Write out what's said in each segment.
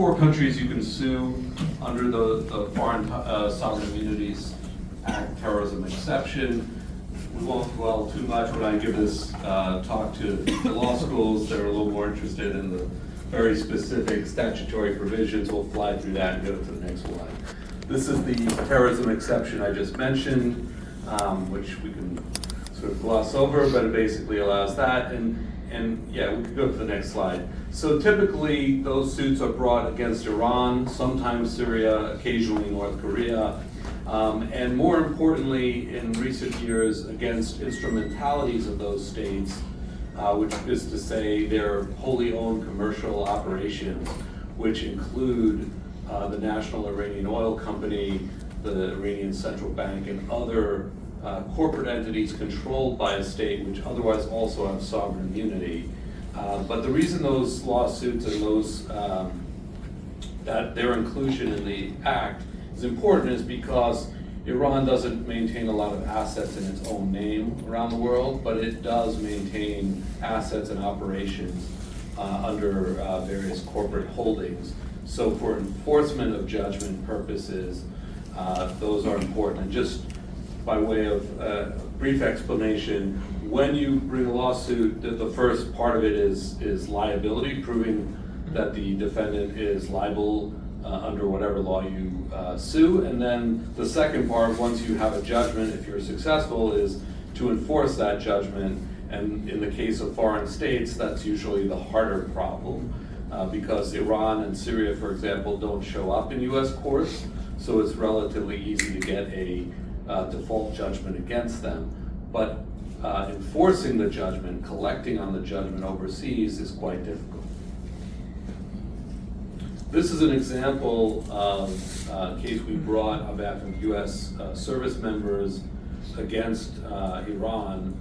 4 countries you can sue under the Foreign Sovereign Immunities Act terrorism exception. We won't dwell too much when I give this talk to the law schools. They're a little more interested in the very specific statutory provisions. We'll fly through that and go to the next slide. This is the terrorism exception I just mentioned, which we can sort of gloss over, but it basically allows that. And yeah, we could go to the next slide. So typically, those suits are brought against Iran, sometimes Syria, occasionally North Korea, and more importantly, in recent years, against instrumentalities of those states, which is to say their wholly owned commercial operations, which include the National Iranian Oil Company, the Iranian Central Bank, and other corporate entities controlled by a state which otherwise also have sovereign immunity. But the reason those lawsuits and those that their inclusion in the act is important is because Iran doesn't maintain a lot of assets in its own name around the world, but it does maintain assets and operations under various corporate holdings. So for enforcement of judgment purposes, those are important. And just by way of brief explanation, when you bring a lawsuit, the first part of it is liability, proving that the defendant is liable under whatever law you sue. And then the second part, once you have a judgment, if you're successful, is to enforce that judgment. And in the case of foreign states, that's usually the harder problem because Iran and Syria, for example, don't show up in US courts. So it's relatively easy to get a default judgment against them. But enforcing the judgment, collecting on the judgment overseas is quite difficult. This is an example of a case we brought on behalf of US service members against Iran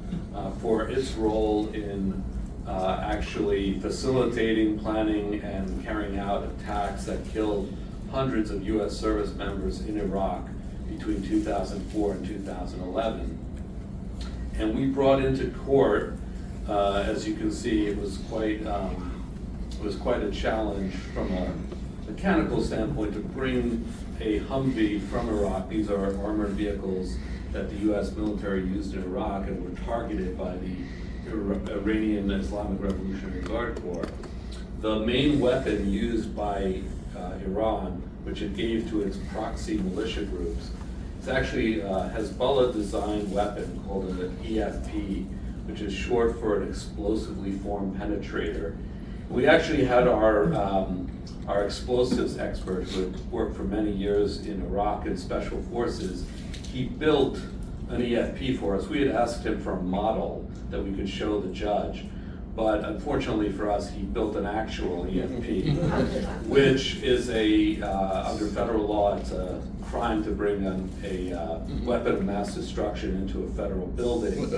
for its role in actually facilitating, planning, and carrying out attacks that killed hundreds of US service members in Iraq between 2004 and 2011. And we brought into court, as you can see, it was quite a challenge from a mechanical standpoint to bring a Humvee from Iraq. These are armored vehicles that the US military used in Iraq and were targeted by the Iranian Islamic Revolutionary Guard Corps. The main weapon used by Iran, which it gave to its proxy militia groups, it's actually a Hezbollah-designed weapon called an EFP, which is short for an explosively formed penetrator. We actually had our explosives expert who had worked for many years in Iraq and Special Forces. He built an EFP for us. We had asked him for a model that we could show the judge, but unfortunately for us, he built an actual EFP, which is under federal law, it's a crime to bring a weapon of mass destruction into a federal building.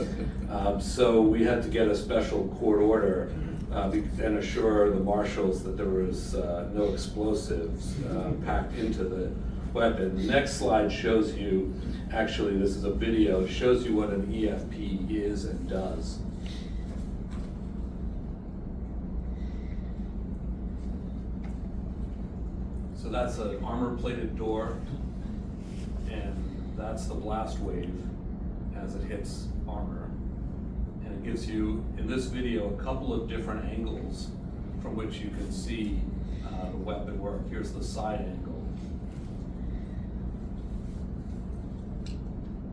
So we had to get a special court order and assure the marshals that there was no explosives packed into the weapon. The next slide shows you, actually this is a video, shows you what an EFP is and does. So that's an armor-plated door, and that's the blast wave as it hits armor. And it gives you, in this video, a couple of different angles from which you can see the weapon work. Here's the side angle.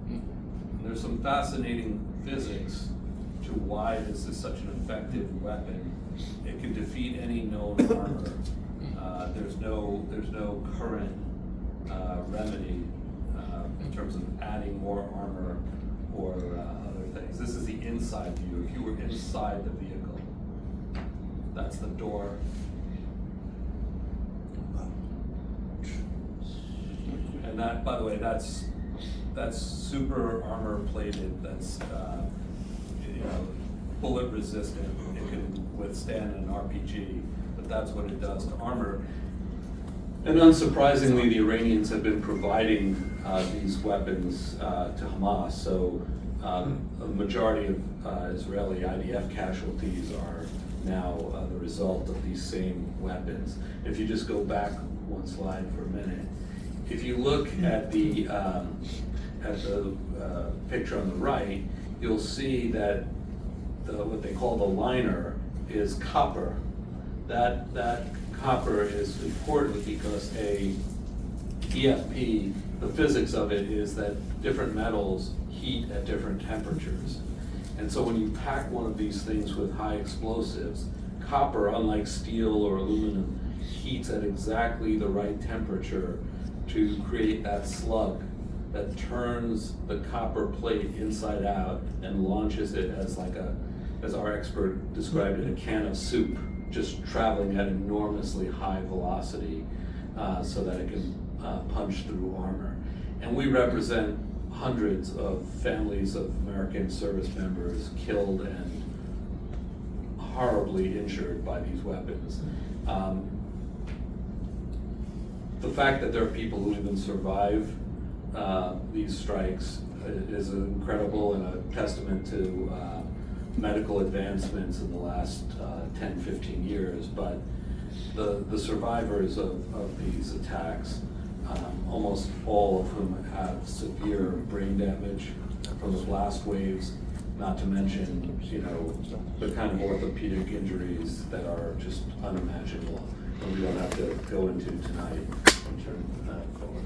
And there's some fascinating physics to why this is such an effective weapon. It can defeat any known armor. There's no current remedy in terms of adding more armor or other things. This is the inside view. If you were inside the vehicle, that's the door. And that, by the way, that's super armor plated. That's bullet resistant. It can withstand an RPG. That's what it does to armor. And unsurprisingly, the Iranians have been providing these weapons to Hamas. So a majority of Israeli IDF casualties are now the result of these same weapons. If you just go back one slide for a minute, if you look at the picture on the right, you'll see that what they call the liner is copper. That copper is important because a EFP, the physics of it is that different metals heat at different temperatures. And so when you pack one of these things with high explosives, copper, unlike steel or aluminum, heats at exactly the right temperature to create that slug that turns the copper plate inside out and launches it as as our expert described it, a can of soup, just traveling at enormously high velocity so that it can punch through armor. And we represent hundreds of families of American service members killed and horribly injured by these weapons. The fact that there are people who even survive these strikes is incredible and a testament to medical advancements in the last 10, 15 years, but the survivors of these attacks, almost all of whom have severe brain damage from the blast waves, not to mention, the kind of orthopedic injuries that are just unimaginable, and we don't have to go into tonight. I'll turn that forward.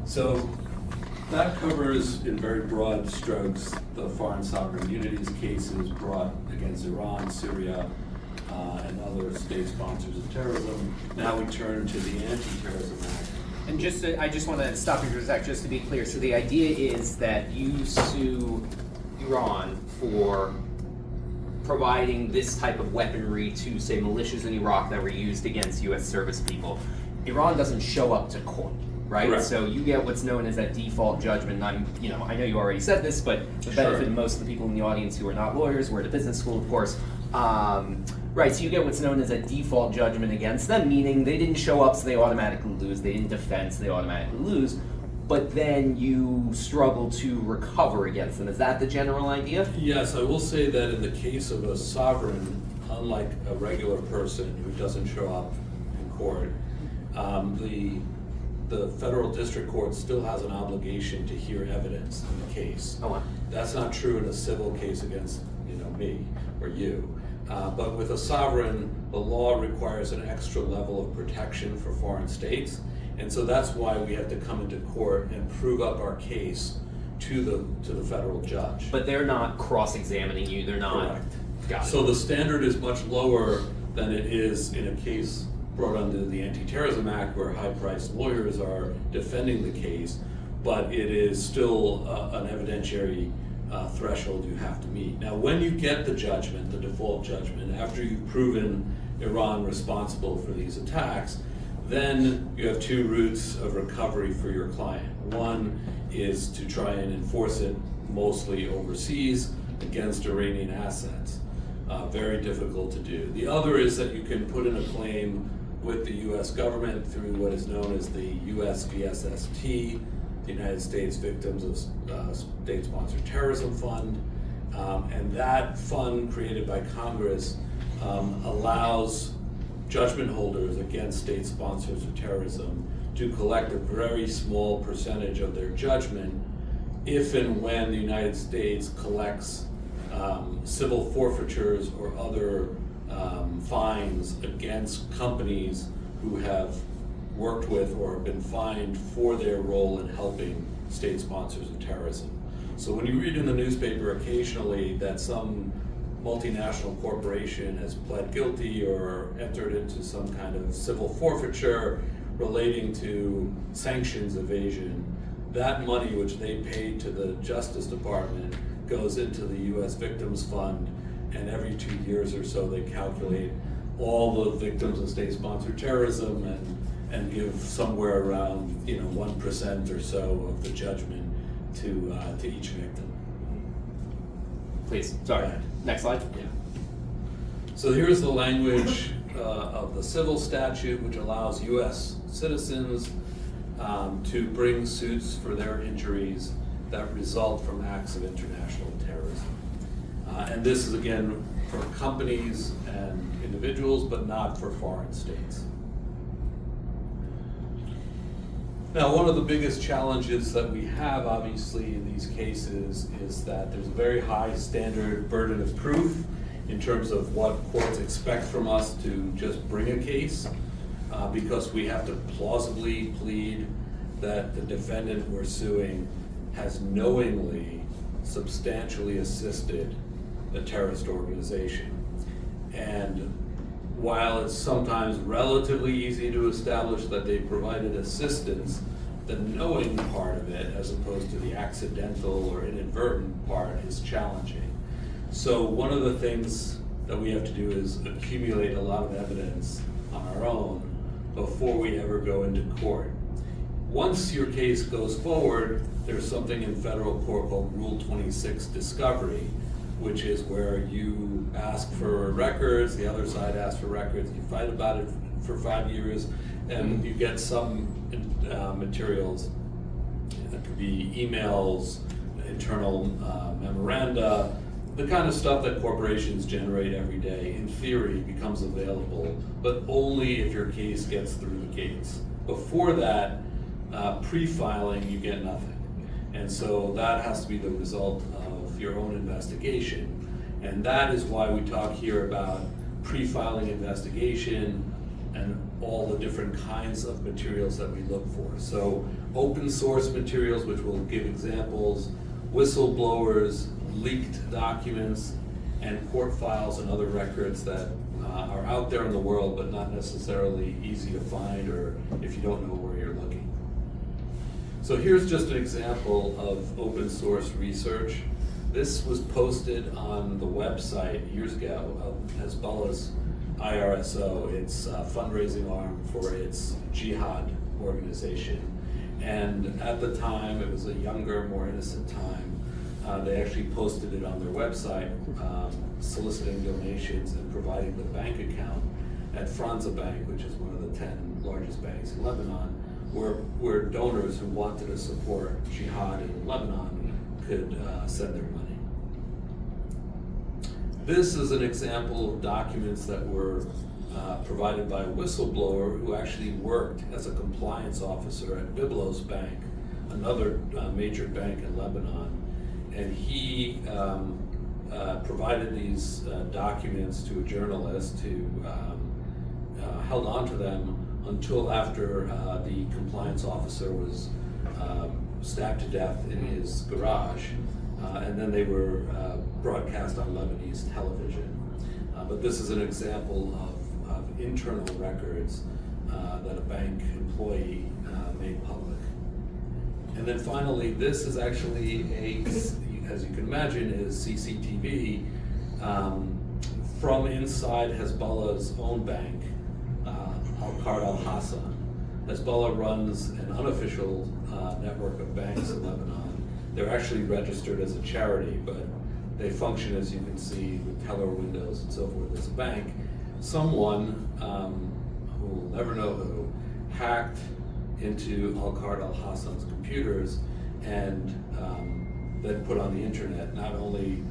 So that covers, in very broad strokes, the foreign sovereign immunities cases brought against Iran, Syria, and other state sponsors of terrorism. Now we turn to the Anti-Terrorism Act. And I just want to stop you for a sec, just to be clear. So the idea is that you sue Iran for providing this type of weaponry to, say, militias in Iraq that were used against U.S. service people. Iran doesn't show up to court, right? Correct. So you get what's known as that default judgment. And I know you already said this, but the benefit of most of the people in the audience who are not lawyers, we're at a business school, of course. Right, so you get what's known as a default judgment against them, meaning they didn't show up, so they automatically lose. They didn't defend, so they automatically lose. But then you struggle to recover against them. Is that the general idea? Yes, I will say that in the case of a sovereign, unlike a regular person who doesn't show up in court, the federal district court still has an obligation to hear evidence in the case. Oh, wow. That's not true in a civil case against me or you. But with a sovereign, the law requires an extra level of protection for foreign states. And so that's why we have to come into court and prove up our case to the federal judge. But they're not cross-examining you, they're not. Correct. Got it. So the standard is much lower than it is in a case brought under the Anti-Terrorism Act where high-priced lawyers are defending the case, but it is still an evidentiary threshold you have to meet. Now, when you get the judgment, the default judgment, after you've proven Iran responsible for these attacks, then you have two routes of recovery for your client. One is to try and enforce it mostly overseas against Iranian assets. Very difficult to do. The other is that you can put in a claim with the U.S. government through what is known as the U.S. VSST, the United States Victims of State-Sponsored Terrorism Fund, and that fund created by Congress allows judgment holders against state sponsors of terrorism to collect a very small percentage of their judgment if and when the United States collects civil forfeitures or other fines against companies who have worked with or have been fined for their role in helping state sponsors of terrorism. So when you read in the newspaper occasionally that some multinational corporation has pled guilty or entered into some kind of civil forfeiture relating to sanctions evasion, that money which they paid to the Justice Department goes into the U.S. Victims Fund, and every 2 years or so they calculate all the victims of state-sponsored terrorism and give somewhere around 1% or so of the judgment to each victim. Please, sorry. Next slide. Yeah. So here's the language of the civil statute, which allows U.S. citizens to bring suits for their injuries that result from acts of international terrorism. And this is again for companies and individuals, but not for foreign states. Now, one of the biggest challenges that we have, obviously, in these cases is that there's a very high standard burden of proof in terms of what courts expect from us to just bring a case, because we have to plausibly plead that the defendant we're suing has knowingly, substantially assisted a terrorist organization. And while it's sometimes relatively easy to establish that they provided assistance, the knowing part of it, as opposed to the accidental or inadvertent part, is challenging. So one of the things that we have to do is accumulate a lot of evidence on our own before we ever go into court. Once your case goes forward, there's something in federal court called Rule 26 discovery, which is where you ask for records, the other side asks for records, you fight about it for 5 years, and you get some materials. That could be emails, internal memoranda, the kind of stuff that corporations generate every day, in theory, becomes available, but only if your case gets through the gates. Before that, pre-filing, you get nothing. And so that has to be the result of your own investigation. And that is why we talk here about pre-filing investigation and all the different kinds of materials that we look for. So open source materials, which we'll give examples, whistleblowers, leaked documents, and court files and other records that are out there in the world, but not necessarily easy to find, or if you don't know where you're looking. So here's just an example of open source research. This was posted on the website years ago of Hezbollah's IRSO, its fundraising arm for its jihad organization. And at the time, it was a younger, more innocent time, they actually posted it on their website, soliciting donations and providing the bank account at Franza Bank, which is one of the 10 largest banks in Lebanon, where donors who wanted to support jihad in Lebanon could send their money. This is an example of documents that were provided by a whistleblower who actually worked as a compliance officer at Byblos Bank, another major bank in Lebanon. And he provided these documents to a journalist who held on to them until after the compliance officer was stabbed to death in his garage. And then they were broadcast on Lebanese television. But this is an example of internal records that a bank employee made public. And then finally, this is actually as you can imagine, is CCTV from inside Hezbollah's own bank, Al-Qard al-Hassan. Hezbollah runs an unofficial network of banks in Lebanon. They're actually registered as a charity, but they function, as you can see, with teller windows and so forth, as a bank. Someone, who will never know who, hacked into Al-Qard al-Hassan's computers and then put on the internet not only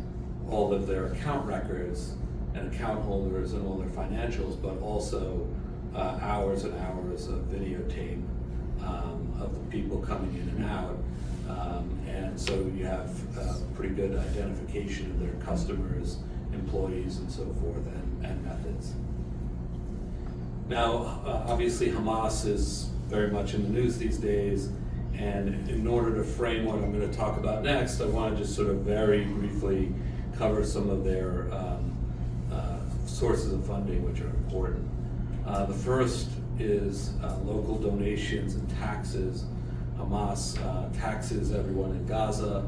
all of their account records and account holders and all their financials, but also hours and hours of videotape of the people coming in and out. And so you have pretty good identification of their customers, employees, and so forth, and methods. Now, obviously Hamas is very much in the news these days, and in order to frame what I'm going to talk about next, I want to just sort of very briefly cover some of their sources of funding which are important. The first is local donations and taxes. Hamas taxes everyone in Gaza,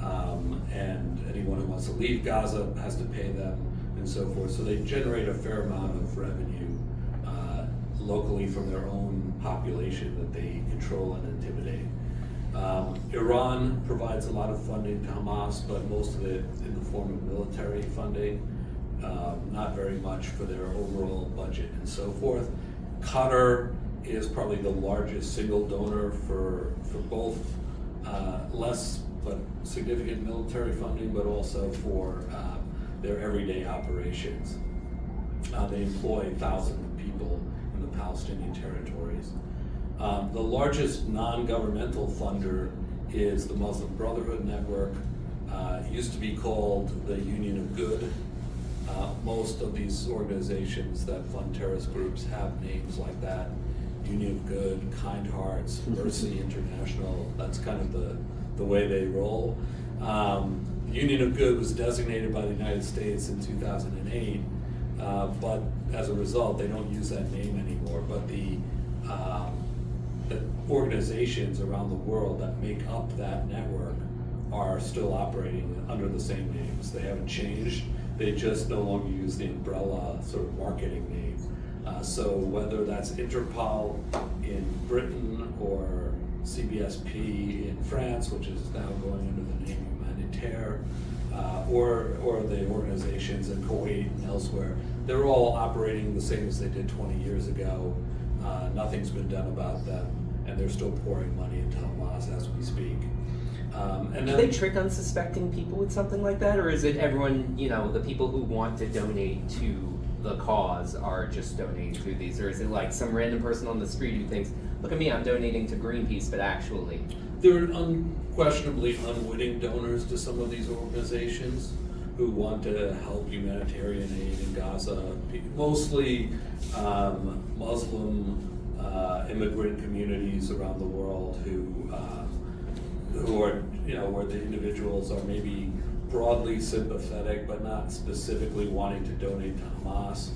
and anyone who wants to leave Gaza has to pay them, and so forth. So they generate a fair amount of revenue locally from their own population that they control and intimidate. Iran provides a lot of funding to Hamas, but most of it in the form of military funding, not very much for their overall budget and so forth. Qatar is probably the largest single donor for both less but significant military funding, but also for their everyday operations. They employ thousands of people in the Palestinian territories. The largest non-governmental funder is the Muslim Brotherhood Network. It used to be called the Union of Good. Most of these organizations that fund terrorist groups have names like that. Union of Good, Kind Hearts, Mercy International, that's kind of the way they roll. The Union of Good was designated by the United States in 2008, but as a result, they don't use that name anymore. But the organizations around the world that make up that network are still operating under the same names. They haven't changed. They just no longer use the umbrella sort of marketing name. So whether that's Interpol in Britain or CBSP in France, which is now going under the name Humanitaire, or the organizations in Kuwait and elsewhere, they're all operating the same as they did 20 years ago. Nothing's been done about them, and they're still pouring money into Hamas as we speak. And Do they trick unsuspecting people with something like that, or is it everyone, the people who want to donate to the cause are just donating to these, or is it like some random person on the street who thinks, look at me, I'm donating to Greenpeace, but actually... There are unquestionably unwitting donors to some of these organizations who want to help humanitarian aid in Gaza, mostly Muslim immigrant communities around the world who are, where the individuals are maybe broadly sympathetic, but not specifically wanting to donate to Hamas,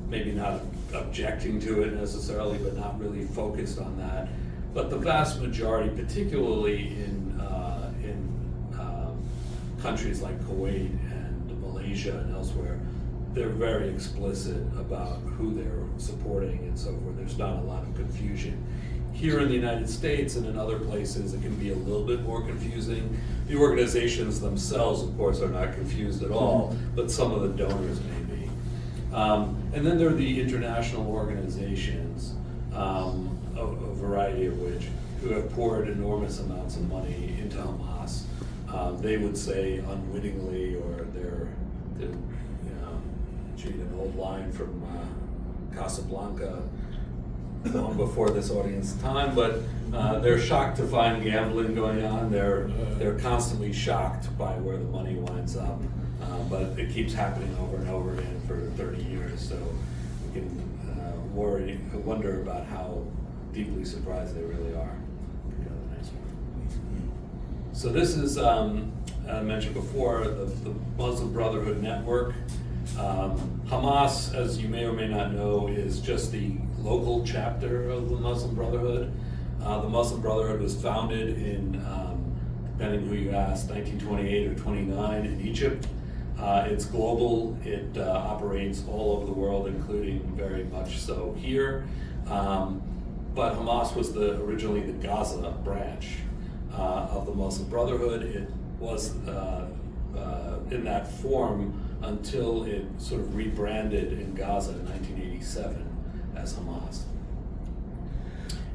maybe not objecting to it necessarily, but not really focused on that. But the vast majority, particularly in countries like Kuwait and Malaysia and elsewhere, they're very explicit about who they're supporting and so forth. There's not a lot of confusion. Here in the United States and in other places, it can be a little bit more confusing. The organizations themselves, of course, are not confused at all, but some of the donors may be. And then there are the international organizations, a variety of which, who have poured enormous amounts of money into Hamas. They would say unwittingly, or they're an old line from Casablanca, long before this audience time, but they're shocked to find gambling going on. They're constantly shocked by where the money winds up, but it keeps happening over and over again for 30 years. So we can wonder about how deeply surprised they really are. The next one. So this is, I mentioned before, the Muslim Brotherhood Network. Hamas, as you may or may not know, is just the local chapter of the Muslim Brotherhood. The Muslim Brotherhood was founded in, depending who you ask, 1928 or 29 in Egypt. It's global. It operates all over the world, including very much so here. But Hamas was originally the Gaza branch of the Muslim Brotherhood. It was in that form until it sort of rebranded in Gaza in 1987 as Hamas.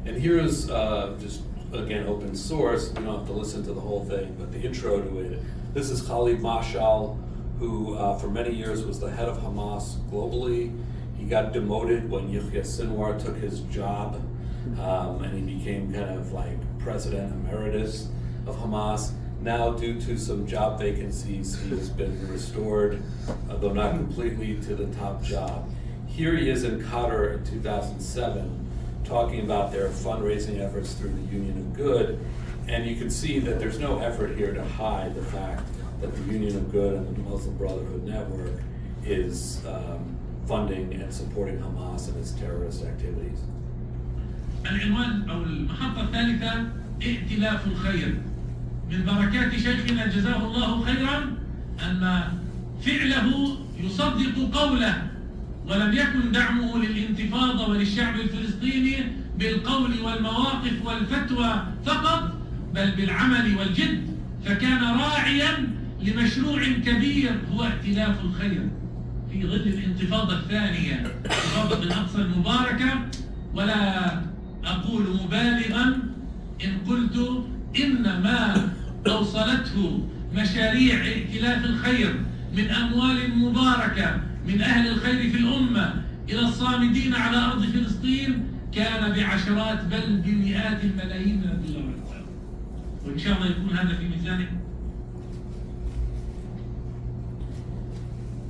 And here is just, again, open source. You don't have to listen to the whole thing, but the intro to it. This is Khalid Mashal, who for many years was the head of Hamas globally. He got demoted when Yahya Sinwar took his job, and he became kind of like president emeritus of Hamas. Now, due to some job vacancies, he has been restored, though not completely, to the top job. Here he is in Qatar in 2007, talking about their fundraising efforts through the Union of Good, and you can see that there's no effort here to hide the fact that the Union of Good and the Muslim Brotherhood Network is funding and supporting Hamas and its terrorist activities. العنوان أو المحطة الثالثة ائتلاف الخير. من بركات شيخنا جزاه الله خيرا أن فعله يصدق قوله، ولم يكن دعمه للانتفاضة وللشعب الفلسطيني بالقول والمواقف والفتوى فقط، بل بالعمل والجد، فكان راعيا لمشروع كبير هو ائتلاف الخير في ظل الانتفاضة الثانية، انتفاضة الأقصى المباركة. ولا أقول مبالغا إن قلت إن ما أوصلته مشاريع ائتلاف الخير من أموال مباركة من أهل الخير في الأمة إلى الصامدين على أرض فلسطين كان بعشرات بل بمئات الملايين من الدولارات. وإن شاء الله يكون هذا في ميزانه.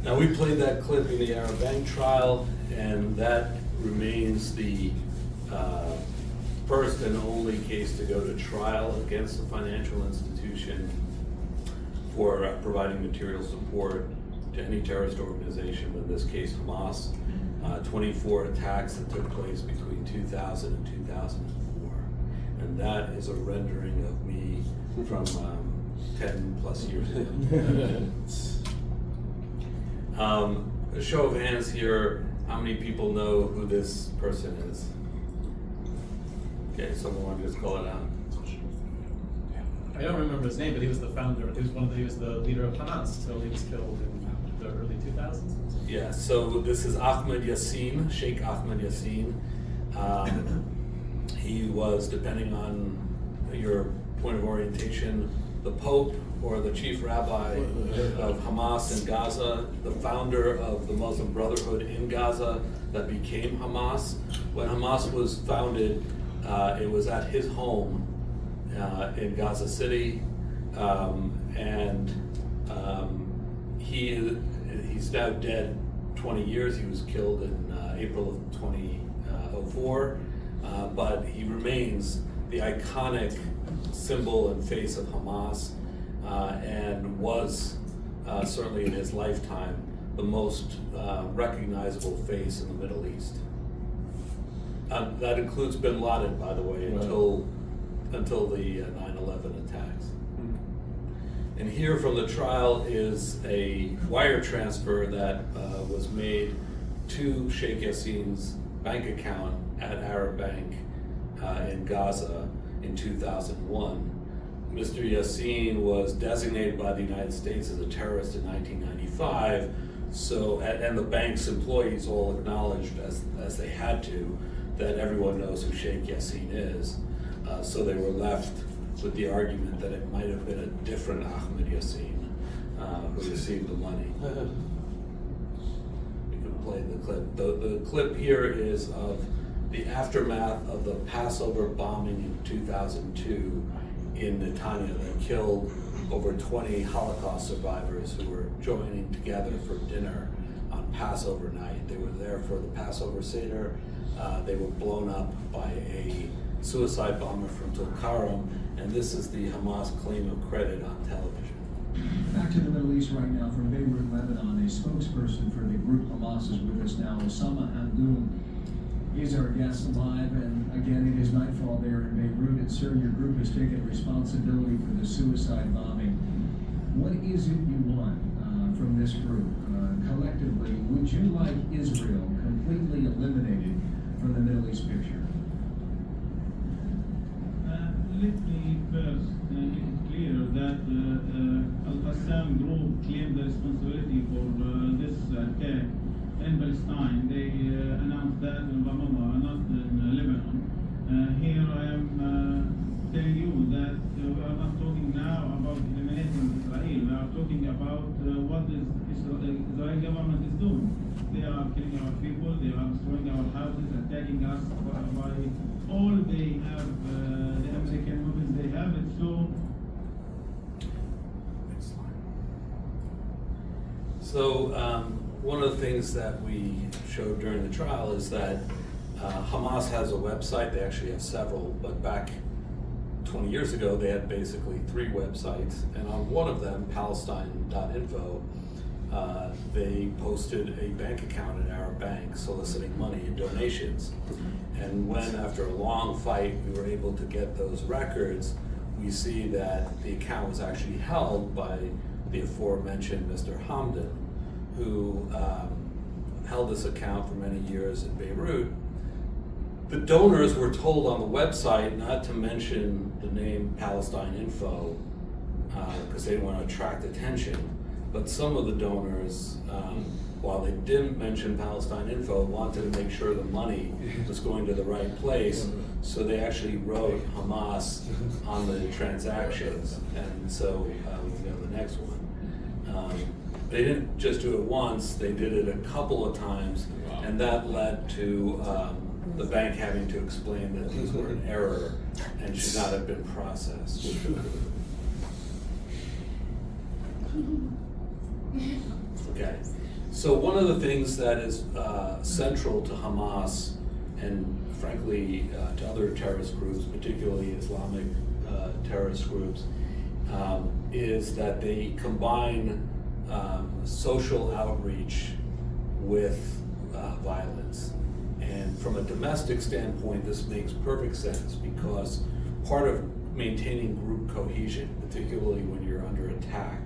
Now we played that clip in the Arab Bank trial, and that remains the first and only case to go to trial against a financial institution for providing material support to any terrorist organization, in this case Hamas. 24 attacks that took place between 2000 and 2004. And that is a rendering of me from 10 plus years ago. A show of hands here, how many people know who this person is? Okay, someone want to just call it out? I don't remember his name, but he was the founder. He was the leader of Hamas until he was killed in the early 2000s. Yeah, so this is Ahmed Yassin, Sheikh Ahmed Yassin. He was, depending on your point of orientation, the Pope or the Chief Rabbi of Hamas in Gaza, the founder of the Muslim Brotherhood in Gaza that became Hamas. When Hamas was founded, it was at his home in Gaza City, and he's now dead 20 years. He was killed in April of 2004, but he remains the iconic symbol and face of Hamas, and was certainly in his lifetime the most recognizable face in the Middle East. That includes Bin Laden, by the way, until the 9/11 attacks. And here from the trial is a wire transfer that was made to Sheikh Yassin's bank account at Arab Bank in Gaza in 2001. Mr. Yassin was designated by the United States as a terrorist in 1995, so, and the bank's employees all acknowledged, as they had to, that everyone knows who Sheikh Yassin is. So they were left with the argument that it might have been a different Ahmed Yassin who received the money. We can play the clip. The clip here is of the aftermath of the Passover bombing in 2002 in Netanya that killed over 20 Holocaust survivors who were joining together for dinner on Passover night. They were there for the Passover Seder. They were blown up by a suicide bomber from Tulkarm, and this is the Hamas claim of credit on television. Back to the Middle East right now from Beirut, Lebanon. A spokesperson for the group Hamas is with us now. Osama Hamdoun is our guest live, and again, it is nightfall there in Beirut, and sir, your group has taken responsibility for the suicide bombing. What is it you want from this group? Collectively, would you like Israel completely eliminated from the Middle East picture? Let me first make it clear that Al-Qassam group claimed the responsibility for this attack in Palestine. They announced that in Ramallah, not in Lebanon. Here I am telling you that we are not talking now about eliminating Israel. We are talking about what the Israeli government is doing. They are killing our people, they are destroying our houses, attacking us by all they have, the American weapons they have. It So one of the things that we showed during the trial is that Hamas has a website. They actually have several, but back 20 years ago they had basically 3 websites, and on one of them, Palestine.info, they posted a bank account at Arab Bank soliciting money and donations. And when, after a long fight, we were able to get those records, we see that the account was actually held by the aforementioned Mr. Hamdan, who held this account for many years in Beirut. The donors were told on the website not to mention the name Palestine Info because they didn't want to attract attention. But some of the donors, while they didn't mention Palestine Info, wanted to make sure the money was going to the right place. So they actually wrote Hamas on the transactions. And so we go to the next one. they didn't just do it once, they did it a couple of times, and that led to the bank having to explain that these were an error and should not have been processed. Okay, so one of the things that is central to Hamas and frankly to other terrorist groups, particularly Islamic terrorist groups, is that they combine social outreach with violence. And from a domestic standpoint, this makes perfect sense because part of maintaining group cohesion, particularly when you're under attack,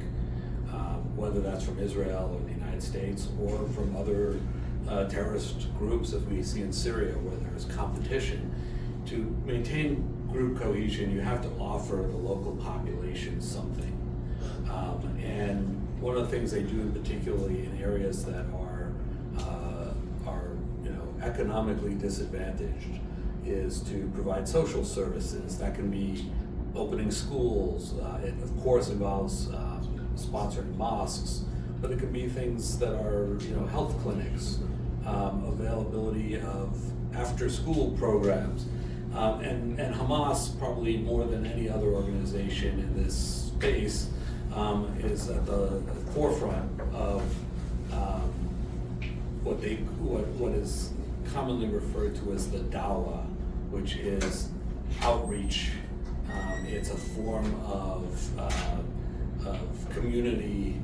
whether that's from Israel or the United States or from other terrorist groups, as we see in Syria, where there's competition, to maintain group cohesion, you have to offer the local population something. And one of the things they do, particularly in areas that are economically disadvantaged, is to provide social services. That can be opening schools. It of course involves sponsoring mosques, but it can be things that are health clinics, availability of after-school programs, and Hamas, probably more than any other organization in this space, is at the forefront of what is commonly referred to as the dawah, which is outreach. It's a form of community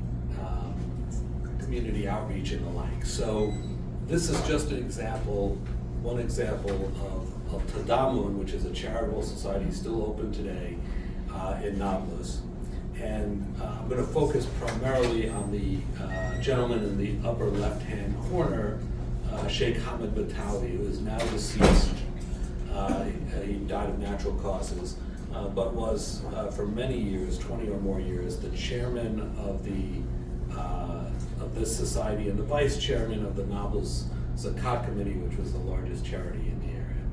outreach and the like. So this is just an example, one example of Tadamun, which is a charitable society still open today in Nablus. And I'm going to focus primarily on the gentleman in the upper left-hand corner, Sheikh Hamid Batawi, who is now deceased. He died of natural causes, but was for many years, 20 or more years, the chairman of this society and the vice chairman of the Nablus Zakat Committee, which was the largest charity in the area.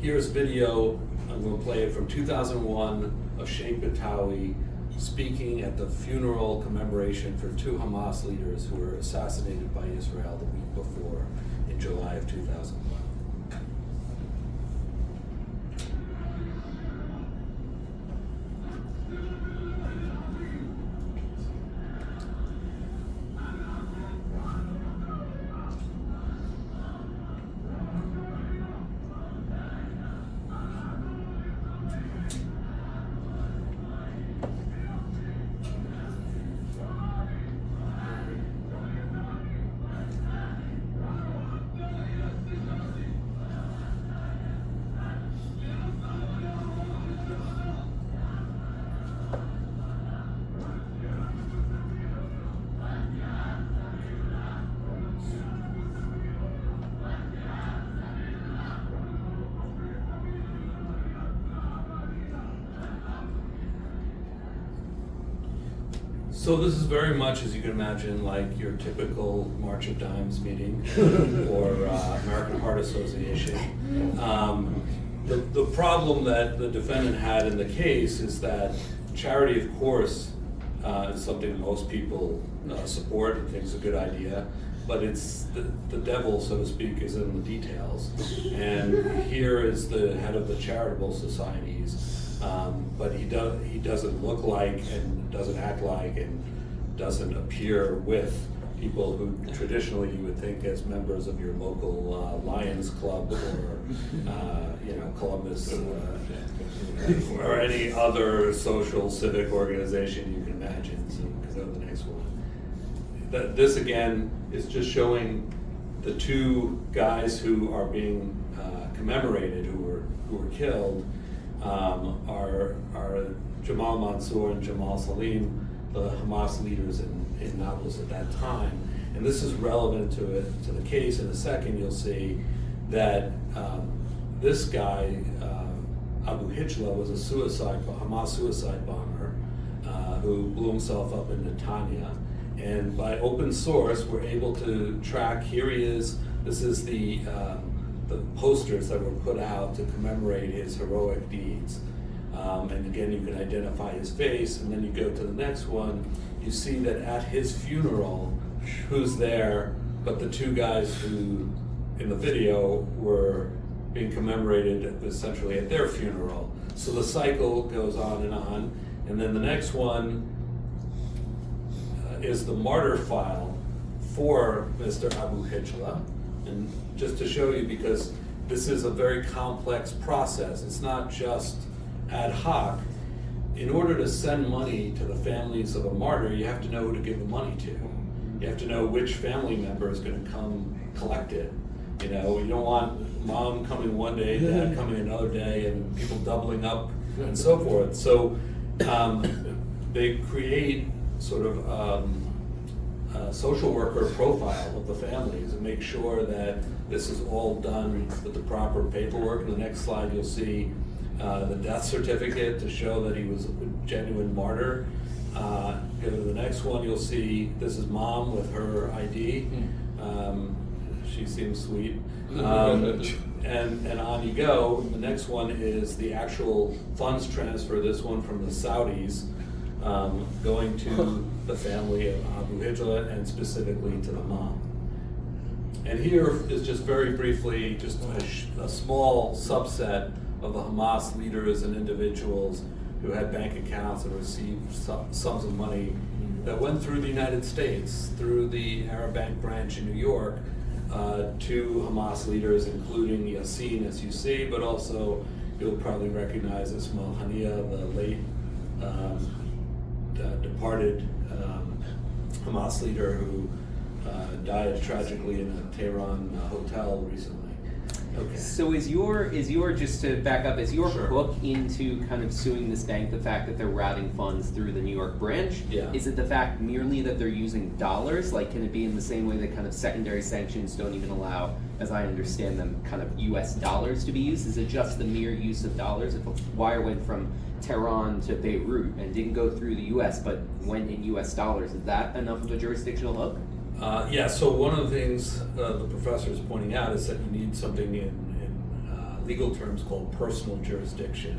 Here's video, I'm going to play it from 2001, of Sheikh Batawi speaking at the funeral commemoration for two Hamas leaders who were assassinated by Israel the week before in July of 2001. So this is very much, as you can imagine, like your typical March of Dimes meeting or American Heart Association. The problem that the defendant had in the case is that charity, of course, is something most people support and think is a good idea, but it's the devil, so to speak, is in the details. And here is the head of the charitable societies. But he doesn't look like and doesn't act like and doesn't appear with people who traditionally you would think as members of your local Lions Club or Columbus or any other social civic organization you can imagine. So we can go to the next one. This again is just showing the two guys who are being commemorated, who were killed. Are Jamal Mansour and Jamal Salim, the Hamas leaders in Nablus at that time. And this is relevant to the case. In a second, you'll see that this guy, Abu Hichla, was a Hamas suicide bomber who blew himself up in Netanya. And by open source, we're able to track, here he is, this is the posters that were put out to commemorate his heroic deeds. And again, you can identify his face, and then you go to the next one, you see that at his funeral, who's there but the two guys who, in the video, were being commemorated essentially at their funeral. So the cycle goes on, and then the next one is the martyr file for Mr. Abu Hijla. And just to show you, because this is a very complex process, it's not just ad hoc. In order to send money to the families of a martyr, you have to know who to give the money to. You have to know which family member is going to come collect it. You know, you don't want mom coming one day, dad coming another day, and people doubling up and so forth. So they create sort of a social worker profile of the families and make sure that this is all done with the proper paperwork. In the next slide, you'll see the death certificate to show that he was a genuine martyr. Go to the next one, you'll see this is mom with her ID. She seems sweet. And on you go. The next one is the actual funds transfer, this one from the Saudis, going to the family of Abu Hijla and specifically to the mom. And here is just very briefly just a small subset of the Hamas leaders and individuals who had bank accounts and received sums of money that went through the United States, through the Arab Bank branch in New York, to Hamas leaders, including Yassin, as you see, but also you'll probably recognize Ismail Haniyeh, the late departed Hamas leader who died tragically in a Tehran hotel recently. Okay. So is your, just to back up, is your Sure. hook into kind of suing this bank the fact that they're routing funds through the New York branch? Yeah. Is it the fact merely that they're using dollars? Like, can it be in the same way that kind of secondary sanctions don't even allow, as I understand them, kind of US dollars to be used? Is it just the mere use of dollars? If a wire went from Tehran to Beirut and didn't go through the US but went in US dollars, is that enough of a jurisdictional hook? Yeah, so one of the things the professor is pointing out is that you need something in legal terms called personal jurisdiction.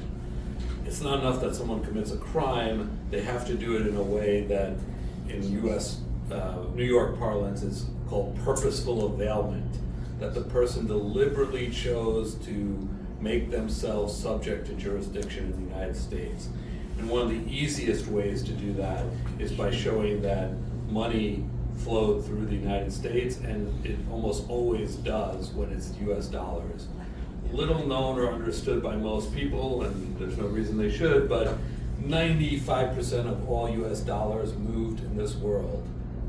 It's not enough that someone commits a crime, they have to do it in a way that in New York parlance is called purposeful availment, that the person deliberately chose to make themselves subject to jurisdiction in the United States. And one of the easiest ways to do that is by showing that money flowed through the United States, and it almost always does when it's US dollars. Little known or understood by most people, and there's no reason they should, but 95% of all US dollars moved in this world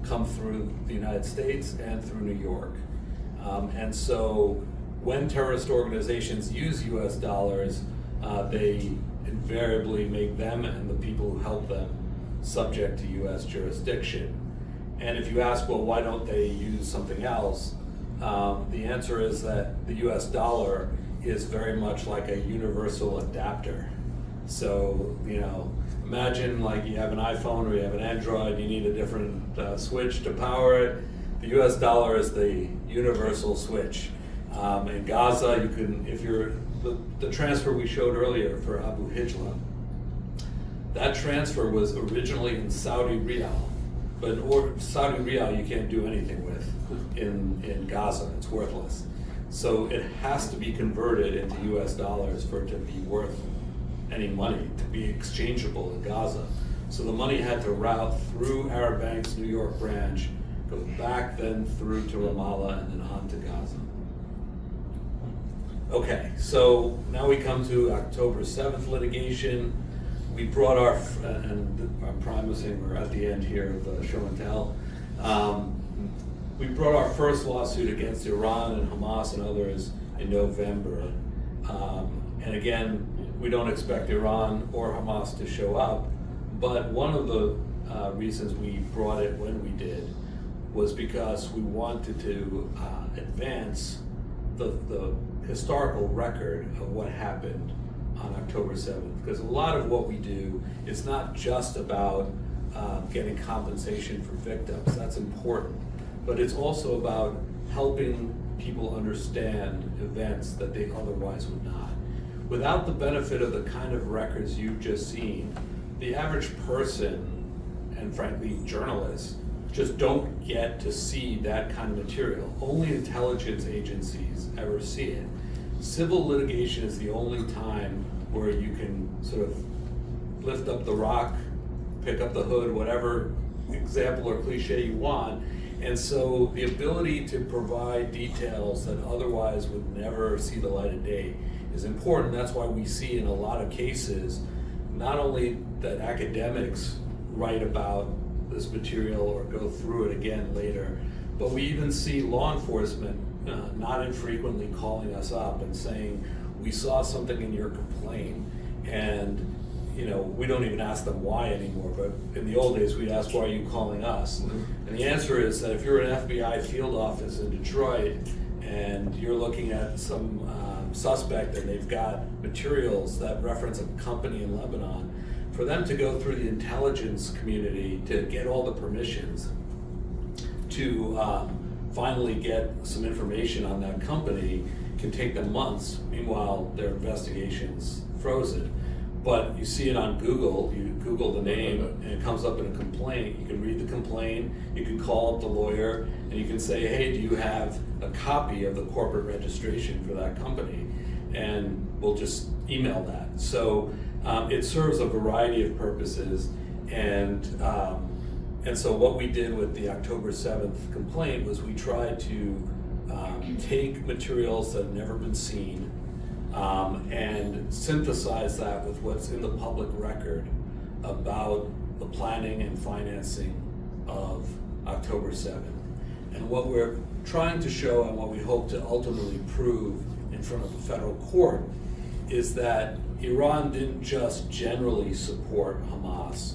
come through the United States and through New York. And so when terrorist organizations use US dollars, they invariably make them and the people who help them subject to US jurisdiction. And if you ask, well, why don't they use something else? The answer is that the US dollar is very much like a universal adapter. So, you know, imagine like you have an iPhone or you have an Android, you need a different switch to power it. The US dollar is the universal switch. In Gaza, you can, if you're, the transfer we showed earlier for Abu Hijla, that transfer was originally in Saudi Riyal. But Saudi Riyal you can't do anything with in Gaza, it's worthless. So it has to be converted into US dollars for it to be worth any money, to be exchangeable in Gaza. So the money had to route through Arab Bank's New York branch, go back then through to Ramallah and then on to Gaza. Okay, so now we come to October 7th litigation. We brought our, and I'm promising we're at the end here of the show and tell. We brought our first lawsuit against Iran and Hamas and others in November. And again, we don't expect Iran or Hamas to show up, but one of the reasons we brought it when we did was because we wanted to advance the historical record of what happened on October 7th, because a lot of what we do is not just about getting compensation for victims, that's important, but it's also about helping people understand events that they otherwise would not. Without the benefit of the kind of records you've just seen, the average person and frankly journalists just don't get to see that kind of material. Only intelligence agencies ever see it. Civil litigation is the only time where you can sort of lift up the rock, pick up the hood, whatever example or cliche you want. And so the ability to provide details that otherwise would never see the light of day is important. That's why we see in a lot of cases, not only that academics write about this material or go through it again later, but we even see law enforcement not infrequently calling us up and saying, we saw something in your complaint, and we don't even ask them why anymore, but in the old days we'd ask, why are you calling us? And the answer is that if you're an FBI field office in Detroit and you're looking at some suspect and they've got materials that reference a company in Lebanon, for them to go through the intelligence community to get all the permissions to finally get some information on that company can take them months. Meanwhile, their investigation's frozen. But you see it on Google, you Google the name and it comes up in a complaint. You can read the complaint, you can call up the lawyer, and you can say, hey, do you have a copy of the corporate registration for that company? And we'll just email that. So it serves a variety of purposes, and so what we did with the October 7th complaint was we tried to take materials that have never been seen and synthesize that with what's in the public record about the planning and financing of October 7th. And what we're trying to show and what we hope to ultimately prove in front of a federal court is that Iran didn't just generally support Hamas,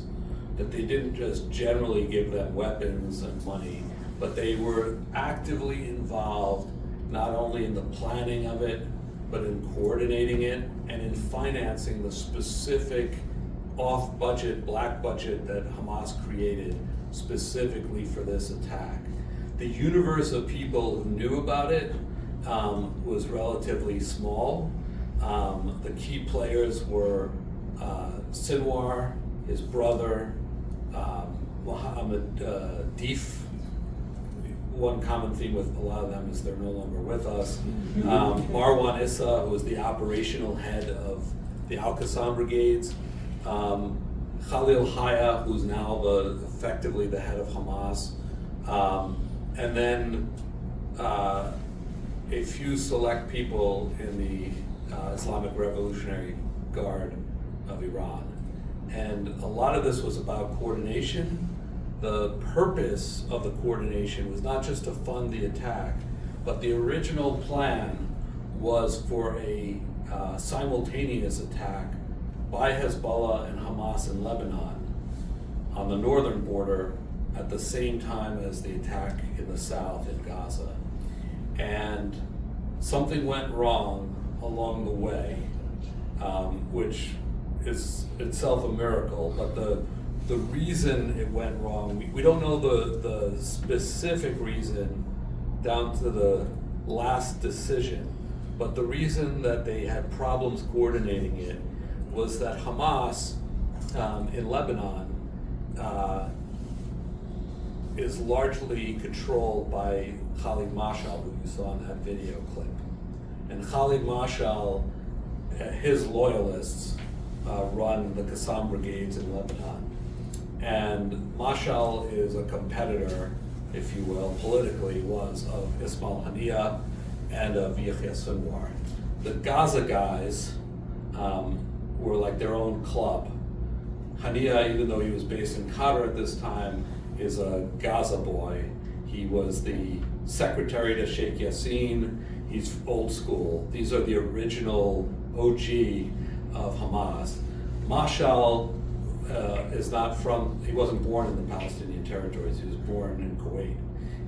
that they didn't just generally give them weapons and money, but they were actively involved not only in the planning of it, but in coordinating it and in financing the specific off-budget, black budget that Hamas created specifically for this attack. The universe of people who knew about it was relatively small. The key players were Sinwar, his brother, Mohammed Deif. One common theme with a lot of them is they're no longer with us. Marwan Issa, who was the operational head of the Al-Qassam brigades. Khalil Haya, who's now effectively the head of Hamas. And then a few select people in the Islamic Revolutionary Guard of Iran. And a lot of this was about coordination. The purpose of the coordination was not just to fund the attack, but the original plan was for a simultaneous attack by Hezbollah and Hamas in Lebanon on the northern border at the same time as the attack in the south in Gaza. And something went wrong along the way, which is itself a miracle, but the reason it went wrong, we don't know the specific reason down to the last decision, but the reason that they had problems coordinating it was that Hamas in Lebanon is largely controlled by Khalid Mashal, who you saw in that video clip. And Khalid Mashal, his loyalists run the Qassam brigades in Lebanon. And Mashal is a competitor, if you will, politically was of Ismail Haniyeh and of Yahya Sinwar. The Gaza guys were like their own club. Haniyeh, even though he was based in Qatar at this time, is a Gaza boy. He was the secretary to Sheikh Yassin. He's old school. These are the original OG of Hamas. Mashal is not from, he wasn't born in the Palestinian territories, he was born in Kuwait.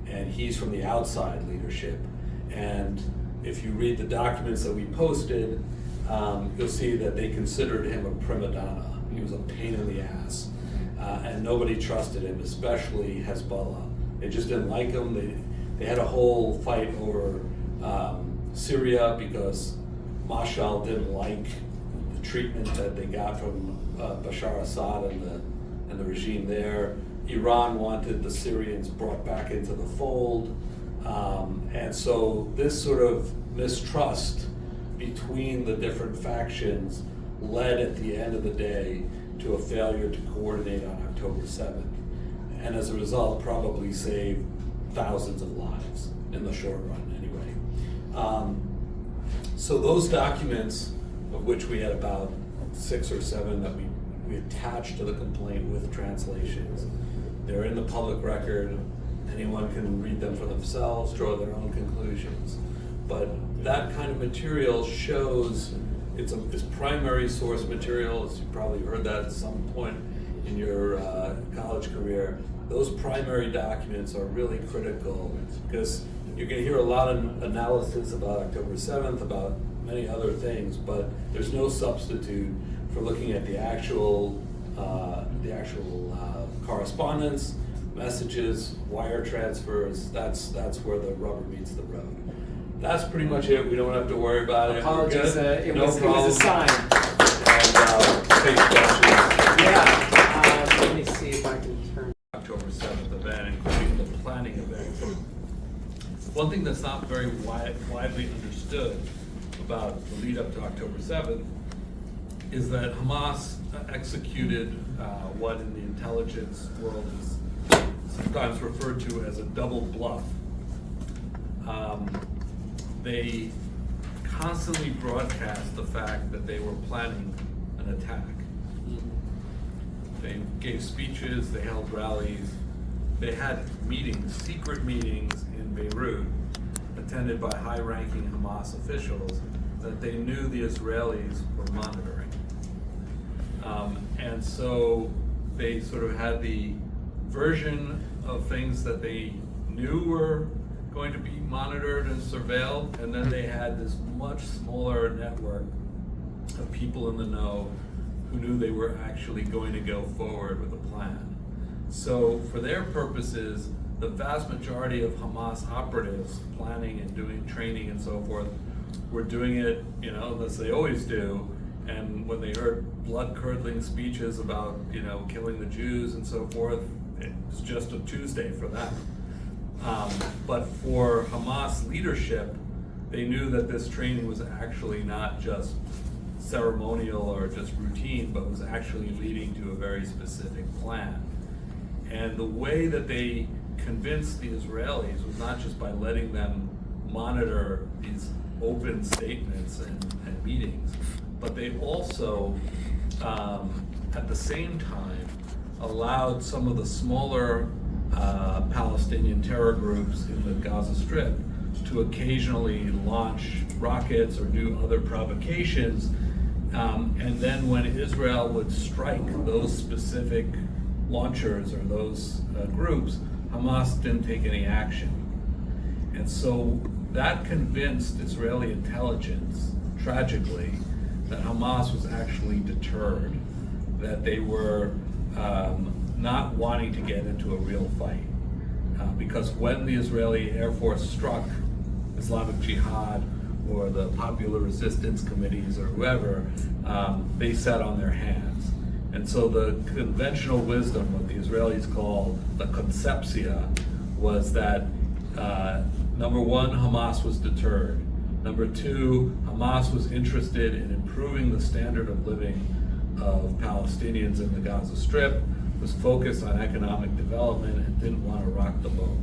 And he's from the outside leadership. And if you read the documents that we posted, you'll see that they considered him a prima donna. He was a pain in the ass. And nobody trusted him, especially Hezbollah. They just didn't like him. They had a whole fight over Syria because Mashal didn't like the treatment that they got from Bashar Assad and the regime there. Iran wanted the Syrians brought back into the fold. And so this sort of mistrust between the different factions led at the end of the day to a failure to coordinate on October 7th. And as a result, probably saved thousands of lives in the short run anyway. So those documents, of which we had about 6 or 7 that we attached to the complaint with translations, they're in the public record. Anyone can read them for themselves, draw their own conclusions. But that kind of material shows it's primary source material, as you probably heard that at some point in your college career. Those primary documents are really critical because you can hear a lot of analysis about October 7th, about many other things, but there's no substitute for looking at the actual correspondence, messages, wire transfers. That's where the rubber meets the road. That's pretty much it. We don't have to worry about it. Apologies, it No was a problem. sign. And take questions. Yeah, let me see if I can turn. October 7th event, including the planning event. One thing that's not very widely understood about the lead up to October 7th is that Hamas executed what in the intelligence world is sometimes referred to as a double bluff. They constantly broadcast the fact that they were planning an attack. They gave speeches, they held rallies, they had meetings, secret meetings in Beirut, attended by high-ranking Hamas officials that they knew the Israelis were monitoring. And so they sort of had the version of things that they knew were going to be monitored and surveilled, and then they had this much smaller network of people in the know who knew they were actually going to go forward with a plan. So for their purposes, the vast majority of Hamas operatives planning and doing training and so forth were doing it, as they always do. And when they heard blood-curdling speeches about, killing the Jews and so forth, it was just a Tuesday for them. But for Hamas leadership, they knew that this training was actually not just ceremonial or just routine, but was actually leading to a very specific plan. And the way that they convinced the Israelis was not just by letting them monitor these open statements and meetings, but they also, at the same time, allowed some of the smaller Palestinian terror groups in the Gaza Strip to occasionally launch rockets or do other provocations. And then when Israel would strike those specific launchers or those groups, Hamas didn't take any action. And so that convinced Israeli intelligence, tragically, that Hamas was actually deterred, that they were not wanting to get into a real fight. Because when the Israeli Air Force struck Islamic Jihad or the Popular Resistance Committees or whoever, they sat on their hands. And so the conventional wisdom, what the Israelis call the concepcia, was that number one, Hamas was deterred. Number two, Hamas was interested in improving the standard of living of Palestinians in the Gaza Strip, was focused on economic development, and didn't want to rock the boat.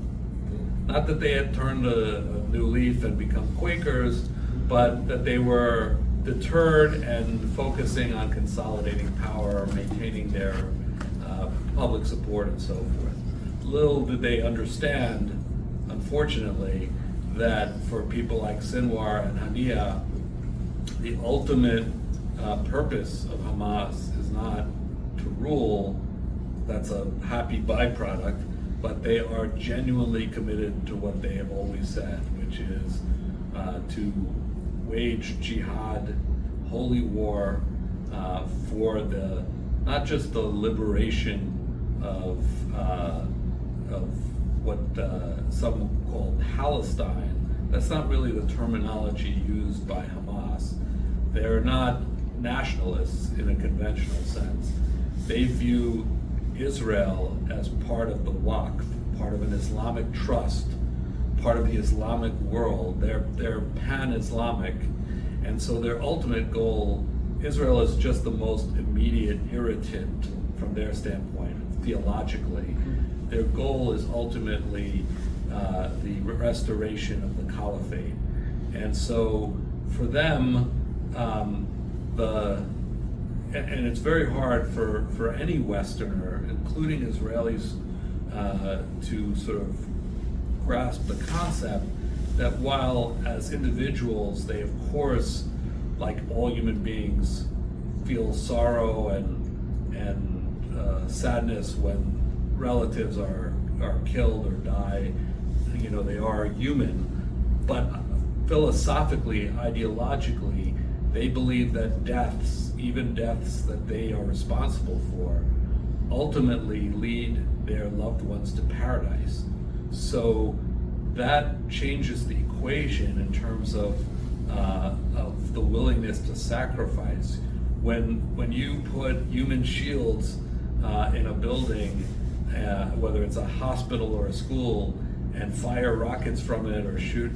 Not that they had turned a new leaf and become Quakers, but that they were deterred and focusing on consolidating power, maintaining their public support, and so forth. Little did they understand, unfortunately, that for people like Sinwar and Hania, the ultimate purpose of Hamas is not to rule. That's a happy byproduct, but they are genuinely committed to what they have always said, which is to wage jihad, holy war, for the not just the liberation of what some call Palestine. That's not really the terminology used by Hamas. They're not nationalists in a conventional sense. They view Israel as part of the Waqf, part of an Islamic trust, part of the Islamic world. They're pan-Islamic, and so their ultimate goal, Israel is just the most immediate irritant from their standpoint, theologically. Their goal is ultimately the restoration of the caliphate. And so for them, and it's very hard for any Westerner, including Israelis, to sort of grasp the concept that while as individuals they of course, like all human beings, feel sorrow and sadness when relatives are killed or die, you know, they are human, but philosophically, ideologically, they believe that deaths, even deaths that they are responsible for, ultimately lead their loved ones to paradise. So that changes the equation in terms of the willingness to sacrifice. When you put human shields in a building, whether it's a hospital or a school, and fire rockets from it or shoot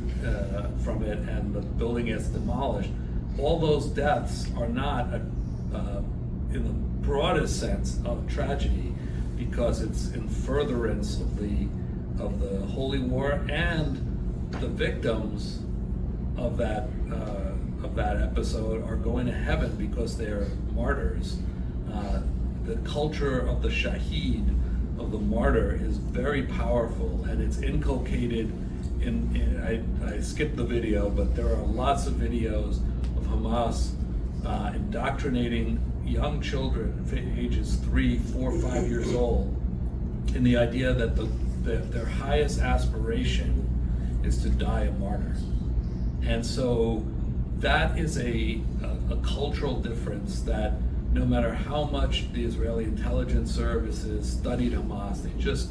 from it, and the building gets demolished, all those deaths are not, in the broadest sense, of tragedy, because it's in furtherance of the holy war, and the victims of that episode are going to heaven because they're martyrs. The culture of the shaheed, of the martyr, is very powerful, and it's inculcated I skipped the video, but there are lots of videos of Hamas indoctrinating young children, ages 3, 4, 5 years old, in the idea that their highest aspiration is to die a martyr. And so that is a cultural difference that no matter how much the Israeli intelligence services studied Hamas, they just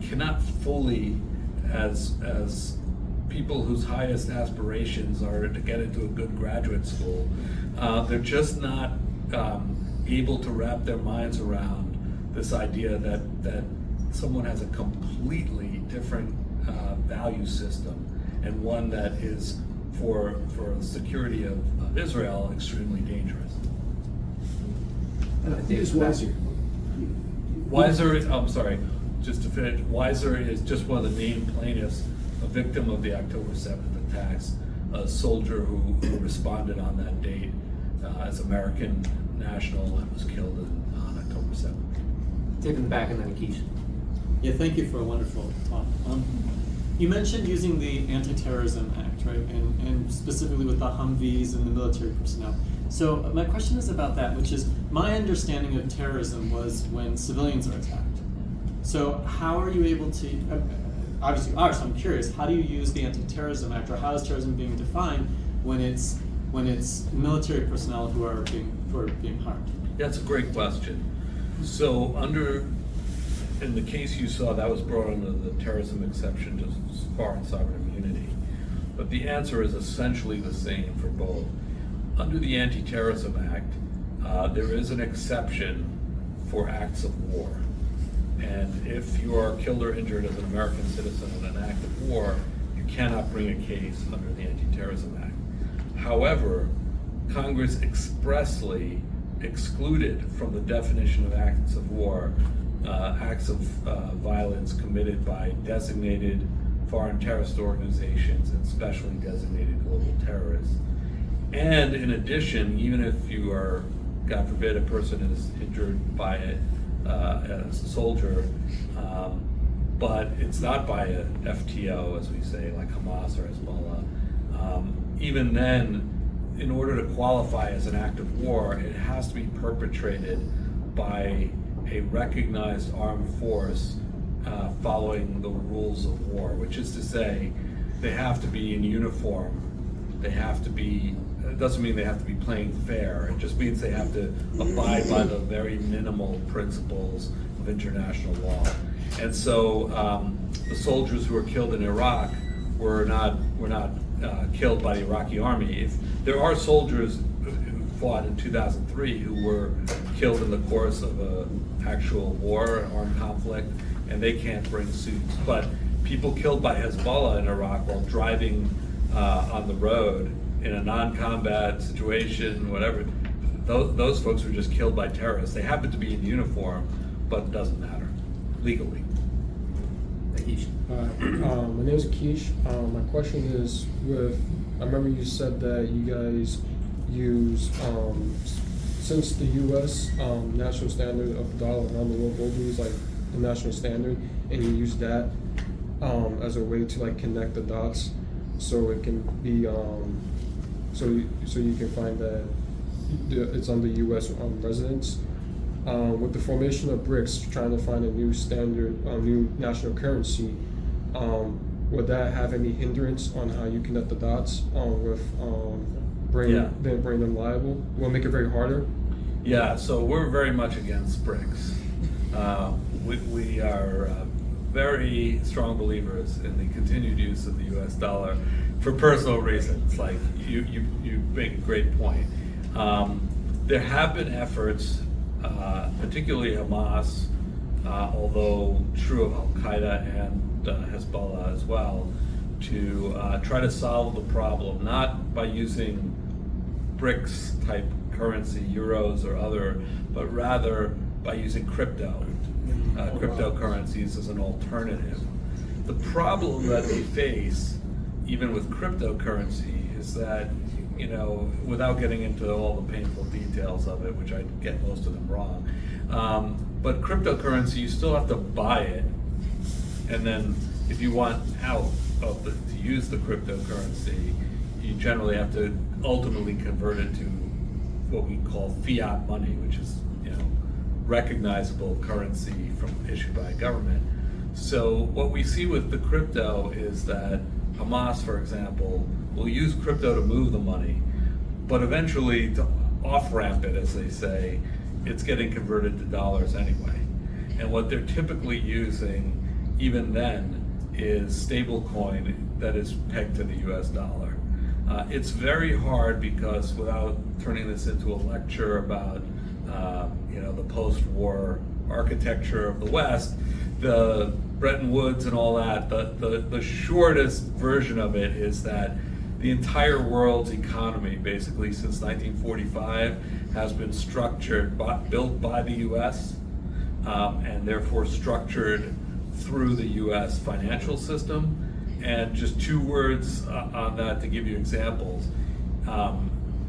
cannot fully, as people whose highest aspirations are to get into a good graduate school, they're just not able to wrap their minds around this idea that someone has a completely different value system, and one that is, for the security of Israel, extremely dangerous. Here's Weiser. Weiser, I'm sorry, just to finish, Weiser is just one of the named plaintiffs, a victim of the October 7th attacks, a soldier who responded on that date as American national and was killed on October 7th. Take them back and then Keish. Yeah, thank you for a wonderful talk. You mentioned using the Anti-Terrorism Act, right, and specifically with the Humvees and the military personnel. So my question is about that, which is, my understanding of terrorism was when civilians are attacked. So how are you able to, obviously you are, so I'm curious, how do you use the Anti-Terrorism Act, or how is terrorism being defined when it's military personnel who are being harmed? That's a great question. So in the case you saw, that was brought under the terrorism exception to foreign sovereign immunity. But the answer is essentially the same for both. Under the Anti-Terrorism Act, there is an exception for acts of war. And if you are killed or injured as an American citizen in an act of war, you cannot bring a case under the Anti-Terrorism Act. However, Congress expressly excluded from the definition of acts of war acts of violence committed by designated foreign terrorist organizations and specially designated global terrorists. And in addition, even if you are, God forbid, a person is injured by a soldier, but it's not by a FTO, as we say, like Hamas or Hezbollah, even then, in order to qualify as an act of war, it has to be perpetrated by a recognized armed force following the rules of war, which is to say, they have to be in uniform, they have to be, it doesn't mean they have to be playing fair, it just means they have to abide by the very minimal principles of international law. And so the soldiers who were killed in Iraq were not killed by the Iraqi army. If there are soldiers fought in 2003 who were killed in the course of an actual war, an armed conflict, and they can't bring suits. But people killed by Hezbollah in Iraq while driving on the road in a non-combat situation, whatever, those folks were just killed by terrorists. They happen to be in uniform, but it doesn't matter legally. Hi, my name is Akish. My question is I remember you said that you guys use, since the U.S. National standard of the dollar around the world globally is like the national standard, and you use that as a way to like connect the dots, so it can be, so you can find that it's under U.S. residents. With the formation of BRICS, trying to find a new standard, new national currency, would that have any hindrance on how you connect the dots with bringing them liable? Will it make it very harder? Yeah, so we're very much against BRICS. We are very strong believers in the continued use of the U.S. dollar for personal reasons. Like you make a great point. There have been efforts, particularly Hamas, although true of Al-Qaeda and Hezbollah as well, to try to solve the problem, not by using BRICS type currency, euros or other, but rather by using cryptocurrencies as an alternative. The problem that they face, even with cryptocurrency, is that, without getting into all the painful details of it, which I get most of them wrong, but cryptocurrency, you still have to buy it, and then if you want out of to use the cryptocurrency, you generally have to ultimately convert it to what we call fiat money, which is recognizable currency issued by a government. So what we see with the crypto is that Hamas, for example, will use crypto to move the money, but eventually to off-ramp it, as they say, it's getting converted to dollars anyway. And what they're typically using, even then, is stablecoin that is pegged to the US dollar. It's very hard because, without turning this into a lecture about the post-war architecture of the West, the Bretton Woods and all that, the shortest version of it is that the entire world's economy, basically since 1945, has been built by the US, and therefore structured through the US financial system. And just two words on that to give you examples.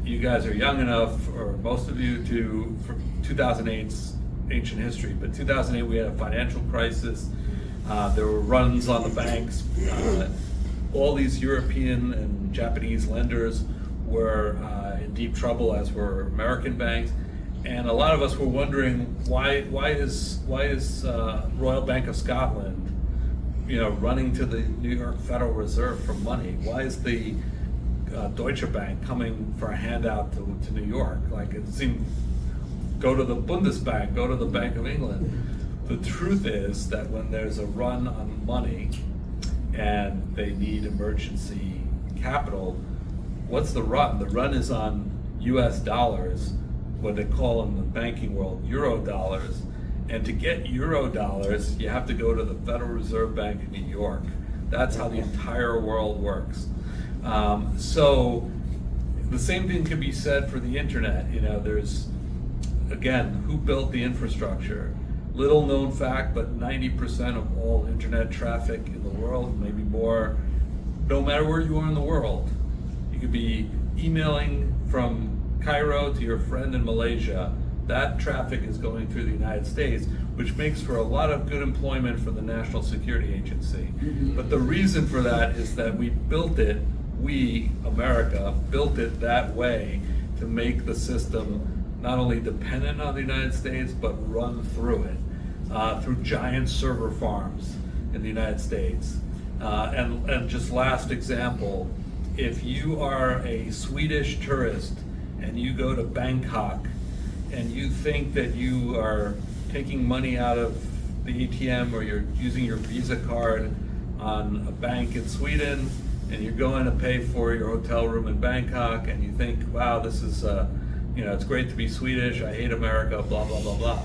You guys are young enough, or most of you, for 2008's ancient history, but 2008 we had a financial crisis. There were runs on the banks. All these European and Japanese lenders were in deep trouble, as were American banks. And a lot of us were wondering why is Royal Bank of Scotland, running to the New York Federal Reserve for money? Why is the Deutsche Bank coming for a handout to New York? Like, it seemed, go to the Bundesbank, go to the Bank of England. The truth is that when there's a run on money and they need emergency capital, what's the run? The run is on US dollars, what they call in the banking world euro dollars. And to get euro dollars, you have to go to the Federal Reserve Bank in New York. That's how the entire world works. So the same thing can be said for the internet. There's, again, who built the infrastructure? Little known fact, but 90% of all internet traffic in the world, maybe more, no matter where you are in the world. You could be emailing from Cairo to your friend in Malaysia. That traffic is going through the United States, which makes for a lot of good employment for the National Security Agency. But the reason for that is that we, America, built it that way to make the system not only dependent on the United States, but run through it, through giant server farms in the United States. And just last example, if you are a Swedish tourist and you go to Bangkok and you think that you are taking money out of the ATM, or you're using your Visa card on a bank in Sweden, and you're going to pay for your hotel room in Bangkok, and you think, wow, this is it's great to be Swedish, I hate America, blah, blah, blah, blah.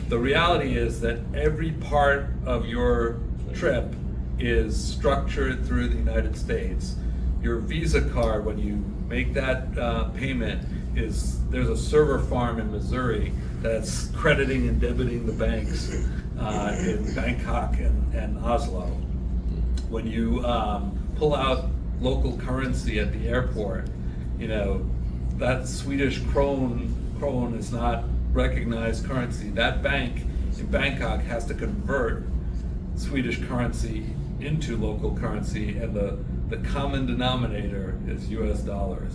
The reality is that every part of your trip is structured through the United States. Your Visa card, when you make that payment, there's a server farm in Missouri that's crediting and debiting the banks in Bangkok and Oslo. When you pull out local currency at the airport, that Swedish krone is not recognized currency. That bank in Bangkok has to convert Swedish currency into local currency, and the common denominator is US dollars.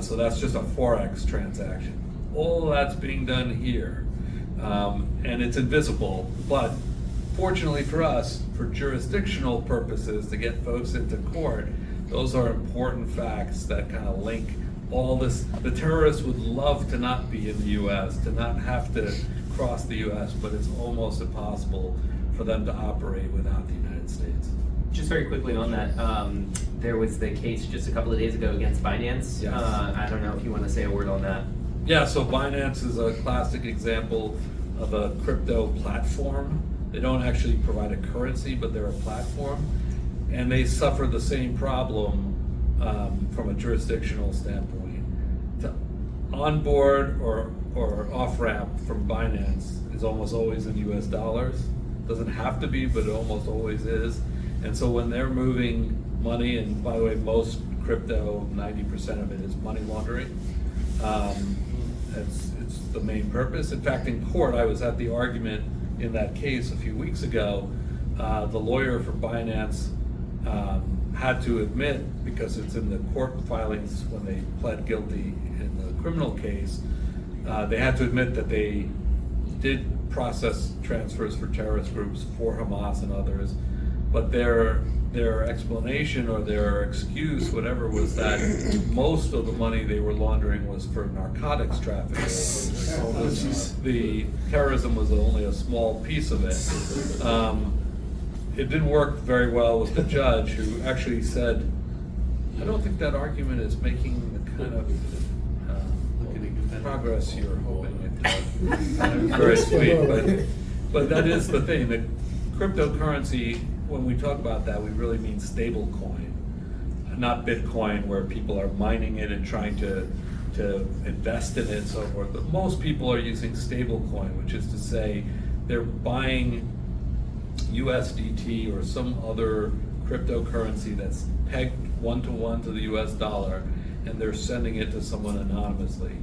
So that's just a Forex transaction. All that's being done here, and it's invisible, but fortunately for us, for jurisdictional purposes, to get folks into court, those are important facts that kind of link all this. The terrorists would love to not be in the US, to not have to cross the US, but it's almost impossible for them to operate without the United States. Just very quickly on that, there was the case just a couple of days ago against Binance. Yes. I don't know if you want to say a word on that. Yeah, so Binance is a classic example of a crypto platform. They don't actually provide a currency, but they're a platform. And they suffer the same problem from a jurisdictional standpoint. To onboard or off-ramp from Binance is almost always in US dollars. Doesn't have to be, but it almost always is. And so when they're moving money, and by the way, most crypto, 90% of it is money laundering. It's the main purpose. In fact, in court, I was at the argument in that case a few weeks ago. The lawyer for Binance had to admit, because it's in the court filings when they pled guilty in the criminal case, they had to admit that they did process transfers for terrorist groups, for Hamas and others, but their explanation or their excuse, whatever, was that most of the money they were laundering was for narcotics trafficking. The terrorism was only a small piece of it. It didn't work very well with the judge, who actually said, I don't think that argument is making the kind of progress you're hoping it does. Very sweet, but that is the thing. The cryptocurrency, when we talk about that, we really mean stable coin, not Bitcoin, where people are mining it and trying to invest in it and so forth. But most people are using stable coin, which is to say they're buying USDT or some other cryptocurrency that's pegged one-to-one to the US dollar, and they're sending it to someone anonymously.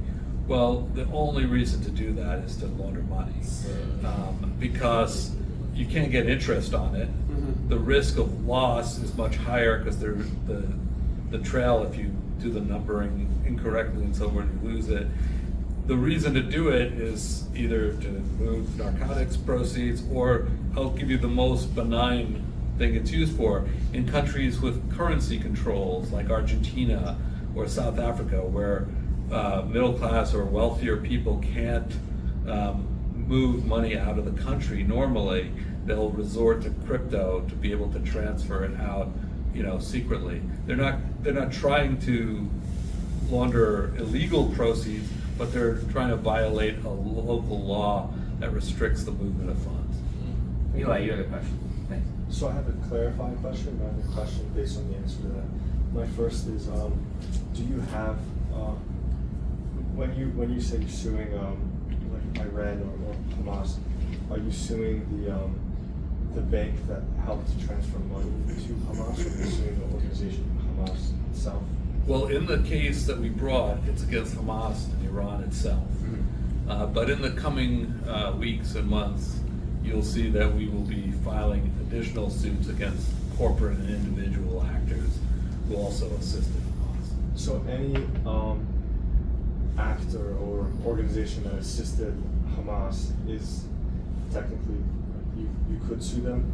Well, the only reason to do that is to launder money, because you can't get interest on it. The risk of loss is much higher because the trail, if you do the numbering incorrectly and so forth, you lose it. The reason to do it is either to move narcotics proceeds, or I'll give you the most benign thing it's used for, in countries with currency controls like Argentina or South Africa, where middle class or wealthier people can't move money out of the country normally. They'll resort to crypto to be able to transfer it out, secretly. They're not trying to launder illegal proceeds, but they're trying to violate a local law that restricts the movement of funds. Eli, you had a question. Thanks. So I have a clarifying question, and I have a question based on the answer to that. My first is, do you have, when you say you're suing like Iran or Hamas, are you suing the bank that helped transfer money to Hamas, or are you suing the organization Hamas itself? Well, in the case that we brought, it's against Hamas and Iran itself. But in the coming weeks and months, you'll see that we will be filing additional suits against corporate and individual actors who also assisted Hamas. So any actor or organization that assisted Hamas is technically, you could sue them?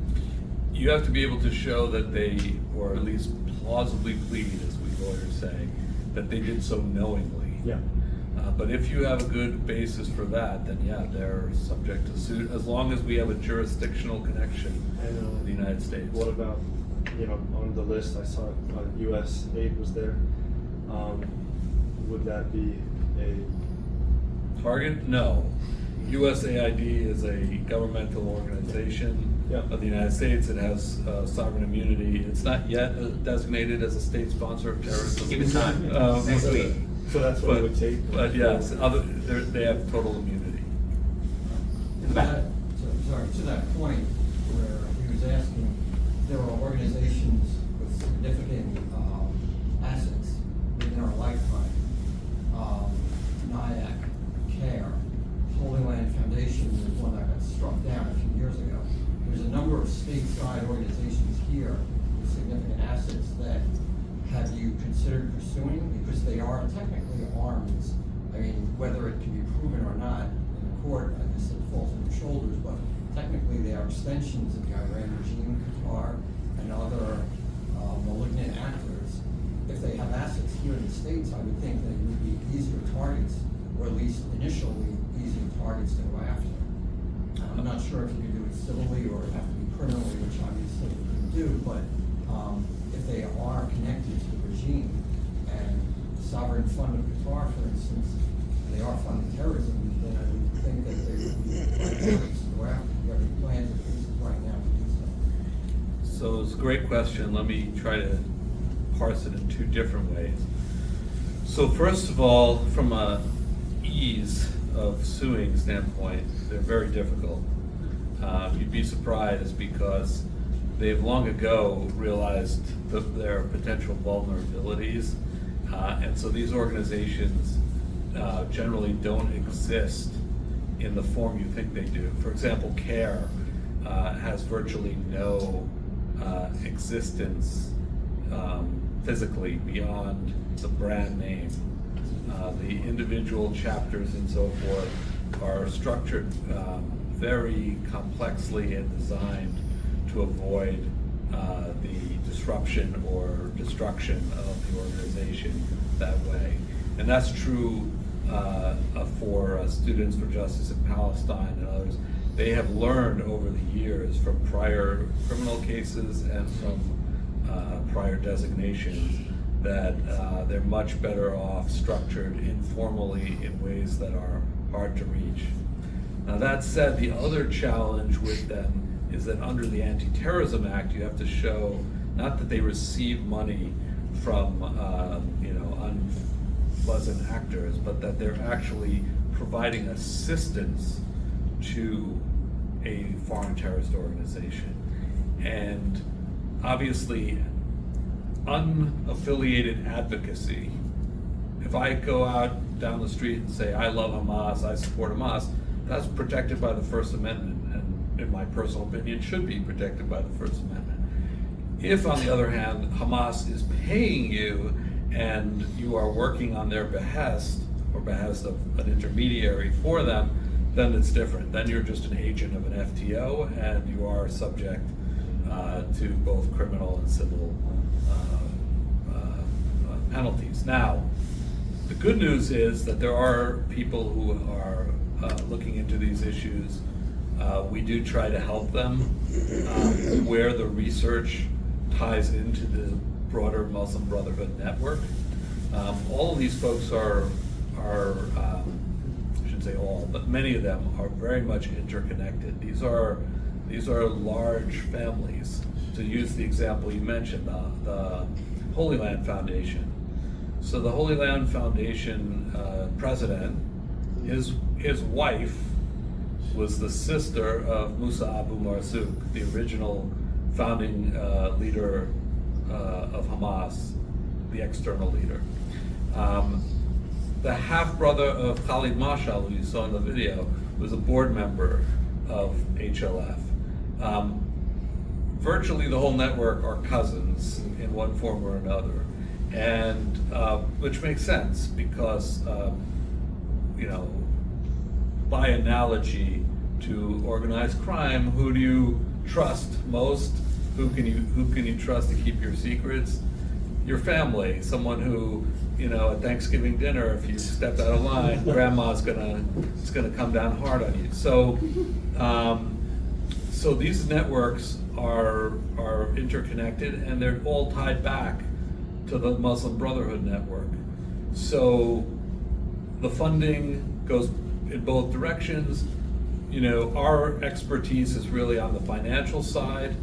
You have to be able to show that they, or at least plausibly plead, as we lawyers say, that they did so knowingly. Yeah. But if you have a good basis for that, then yeah, they're subject to suit, as long as we have a jurisdictional connection in the United States. What about, on the list I saw U.S. aid was there. Would that be target? No. USAID is a governmental organization Yeah. of the United States. It has sovereign immunity. It's not yet designated as a state sponsor of terrorism. Give it time. Um, Next week. So that's what it would take? But yes, they have total immunity. In the back. Sorry, to that point where he was asking, there are organizations with significant assets within our lifetime. NIAC, CARE, Holy Land Foundation was one that got struck down a few years ago. There's a number of stateside organizations here with significant assets that have you considered pursuing, because they are technically arms. I mean, whether it can be proven or not in the court, I guess it falls on your shoulders, but technically they are extensions of the Iran regime, Qatar, and other malignant actors. If they have assets here in the States, I would think they would be easier targets, or at least initially easier targets to go after. I'm not sure if you can do it civilly or have to be criminally, which obviously you can do, but if they are connected to the regime and the sovereign fund of Qatar, for instance, they are funding terrorism, then I would think that they would be targets to go after. Do you have any plans or cases right now to do so? So it's a great question. Let me try to parse it in two different ways. So first of all, from a ease of suing standpoint, they're very difficult. You'd be surprised because they've long ago realized their potential vulnerabilities, and so these organizations generally don't exist in the form you think they do. For example, CARE has virtually no existence physically beyond the brand name. The individual chapters and so forth are structured very complexly and designed to avoid the disruption or destruction of the organization that way. And that's true for Students for Justice in Palestine and others. They have learned over the years from prior criminal cases and from prior designations that they're much better off structured informally in ways that are hard to reach. Now that said, the other challenge with them is that under the Anti-Terrorism Act, you have to show not that they receive money from unpleasant actors, but that they're actually providing assistance to a foreign terrorist organization. And obviously, unaffiliated advocacy, if I go out down the street and say, I love Hamas, I support Hamas, that's protected by the First Amendment, and in my personal opinion, should be protected by the First Amendment. If, on the other hand, Hamas is paying you and you are working on their behest or behest of an intermediary for them, then it's different. Then you're just an agent of an FTO and you are subject to both criminal and civil penalties. Now, the good news is that there are people who are looking into these issues. We do try to help them where the research ties into the broader Muslim Brotherhood network. All of these folks are I shouldn't say all, but many of them are very much interconnected. These are large families. To use the example you mentioned, the Holy Land Foundation. So the Holy Land Foundation president, his wife was the sister of Musa Abu Marzouk, the original founding leader of Hamas, the external leader. The half-brother of Khalid Mashal, who you saw in the video, was a board member of HLF. Virtually the whole network are cousins in one form or another, and which makes sense because by analogy to organized crime, who do you trust most? Who can you trust to keep your secrets? Your family, someone who, at Thanksgiving dinner, if you stepped out of line, grandma's gonna come down hard on you. So these networks are interconnected, and they're all tied back to the Muslim Brotherhood network. So the funding goes in both directions. You know, our expertise is really on the financial side,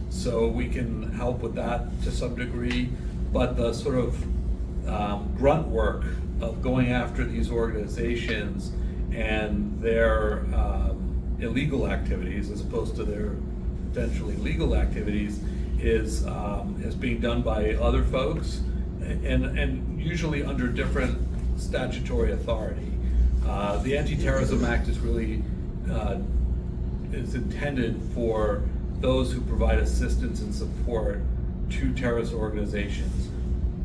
so we can help with that to some degree. But the sort of grunt work of going after these organizations and their illegal activities, as opposed to their potentially legal activities, is being done by other folks, and usually under different statutory authority. The Anti-Terrorism Act is really is intended for those who provide assistance and support to terrorist organizations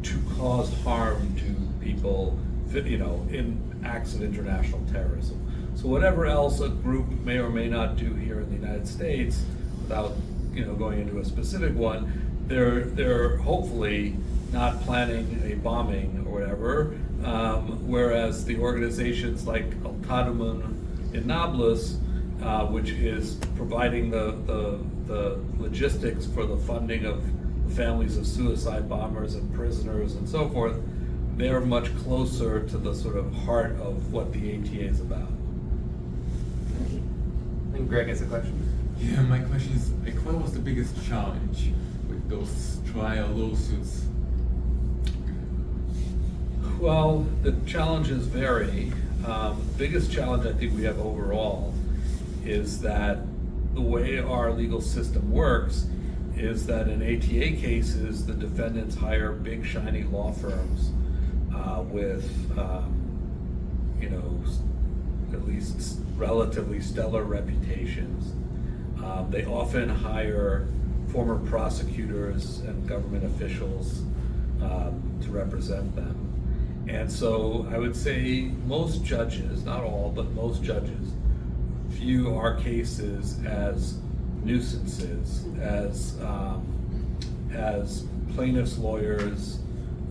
to cause harm to people, you know, in acts of international terrorism. So whatever else a group may or may not do here in the United States, without, you know, going into a specific one, they're hopefully not planning a bombing or whatever, whereas the organizations like Al-Tadammun in Nablus, which is providing the logistics for the funding of the families of suicide bombers and prisoners and so forth, they're much closer to the sort of heart of what the ATA is about. And Greg has a question. Yeah, my question is, like, what was the biggest challenge with those trial lawsuits? Well, the challenges vary. Biggest challenge I think we have overall is that the way our legal system works is that in ATA cases, the defendants hire big shiny law firms with, you know, at least relatively stellar reputations. They often hire former prosecutors and government officials to represent them. And so I would say most judges, not all, but most judges, view our cases as nuisances, as plaintiffs' lawyers,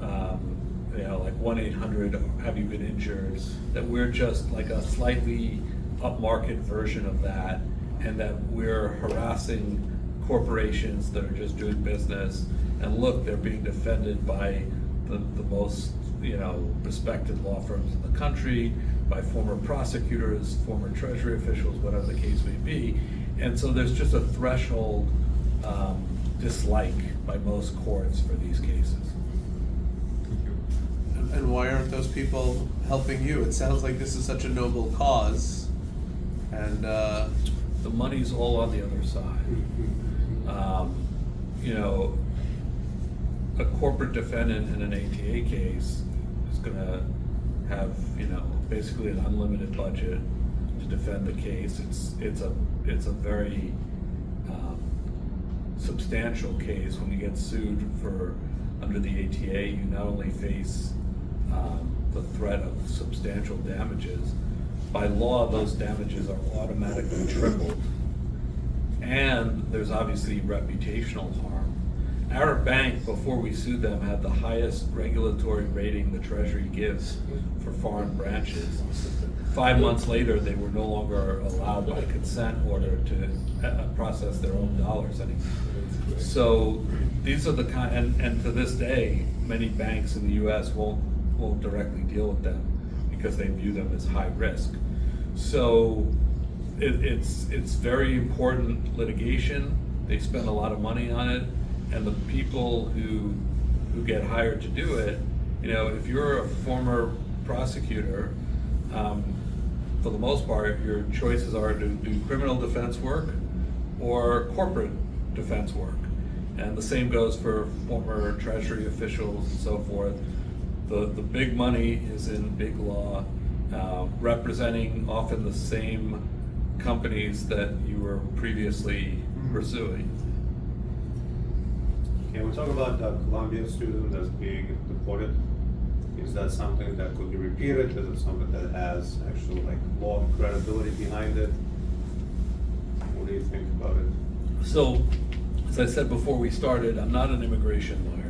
you know, like 1-800, have you been injured? That we're just like a slightly upmarket version of that, and that we're harassing corporations that are just doing business. And look, they're being defended by the most, you know, respected law firms in the country, by former prosecutors, former Treasury officials, whatever the case may be. And so there's just a threshold dislike by most courts for these cases. And why aren't those people helping you? It sounds like this is such a noble cause, and the money's all on the other side. You know, a corporate defendant in an ATA case is gonna have, you know, basically an unlimited budget to defend the case. It's a very substantial case. When you get sued for under the ATA, you not only face the threat of substantial damages. By law, those damages are automatically tripled. And there's obviously reputational harm. Our bank, before we sued them, had the highest regulatory rating the Treasury gives for foreign branches. 5 months later, they were no longer allowed by consent order to process their own dollars anymore. So these are the kind, and to this day, many banks in the U.S. won't directly deal with them because they view them as high risk. So it's very important litigation. They spend a lot of money on it, and the people who get hired to do it, you know, if you're a former prosecutor, for the most part, your choices are to do criminal defense work or corporate defense work. And the same goes for former Treasury officials and so forth. The big money is in big law, representing often the same companies that you were previously pursuing. Can we talk about the Colombian student that's being deported? Is that something that could be repeated? Is it something that has actual like law credibility behind it? What do you think about it? So, as I said before we started, I'm not an immigration lawyer.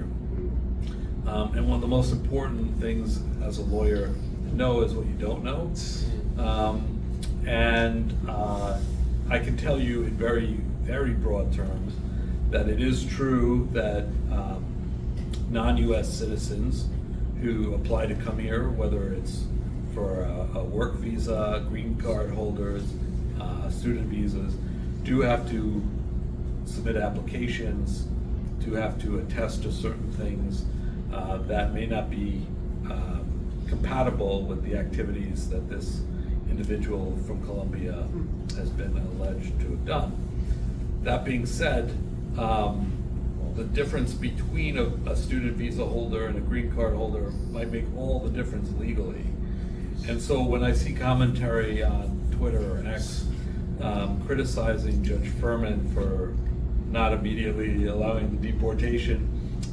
And one of the most important things as a lawyer to know is what you don't know. I can tell you in very, very broad terms that it is true that non-US citizens who apply to come here, whether it's for a work visa, green card holders, student visas, do have to submit applications, do have to attest to certain things that may not be compatible with the activities that this individual from Colombia has been alleged to have done. That being said, the difference between a student visa holder and a green card holder might make all the difference legally. And so when I see commentary on Twitter or X criticizing Judge Furman for not immediately allowing the deportation,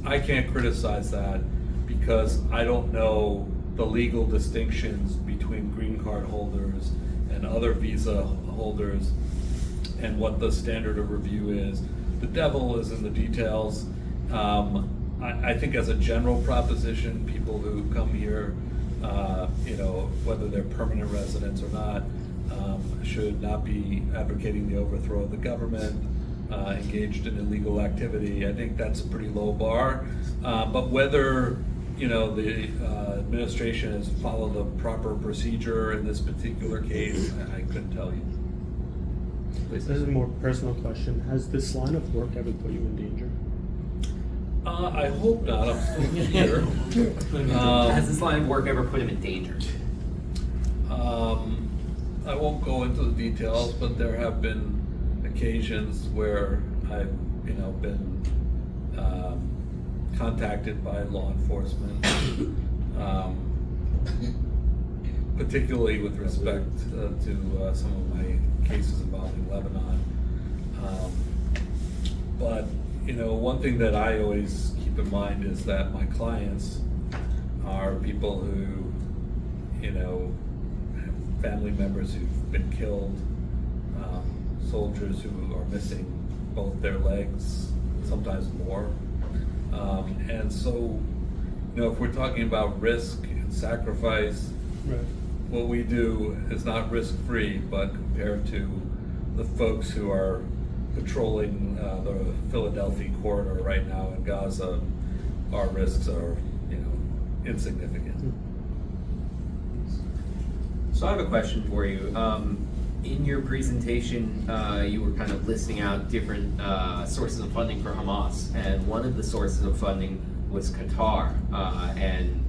I can't criticize that because I don't know the legal distinctions between green card holders and other visa holders and what the standard of review is. The devil is in the details. I think as a general proposition, people who come here, whether they're permanent residents or not, should not be advocating the overthrow of the government, engaged in illegal activity. I think that's a pretty low bar. But whether the administration has followed the proper procedure in this particular case, I couldn't tell you. This is a more personal question. Has this line of work ever put you in danger? I hope not. I'm still here. Has this line of work ever put him in danger? I won't go into the details, but there have been occasions where I've, been contacted by law enforcement, particularly with respect to some of my cases involving Lebanon. But one thing that I always keep in mind is that my clients are people who, have family members who've been killed, soldiers who are missing both their legs, sometimes more. And so, if we're talking about risk and sacrifice, Right. what we do is not risk-free, but compared to the folks who are patrolling the Philadelphia corridor right now in Gaza, our risks are, insignificant. So I have a question for you. In your presentation, you were kind of listing out different sources of funding for Hamas, and one of the sources of funding was Qatar. And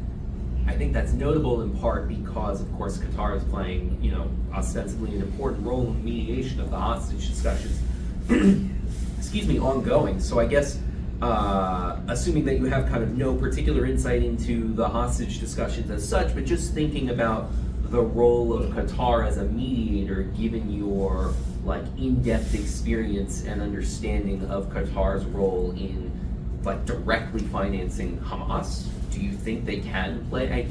I think that's notable in part because, of course, Qatar is playing, ostensibly an important role in mediation of the hostage discussions, ongoing. So I guess, assuming that you have kind of no particular insight into the hostage discussions as such, but just thinking about the role of Qatar as a mediator, given your in-depth experience and understanding of Qatar's role in directly financing Hamas, do you think they can play,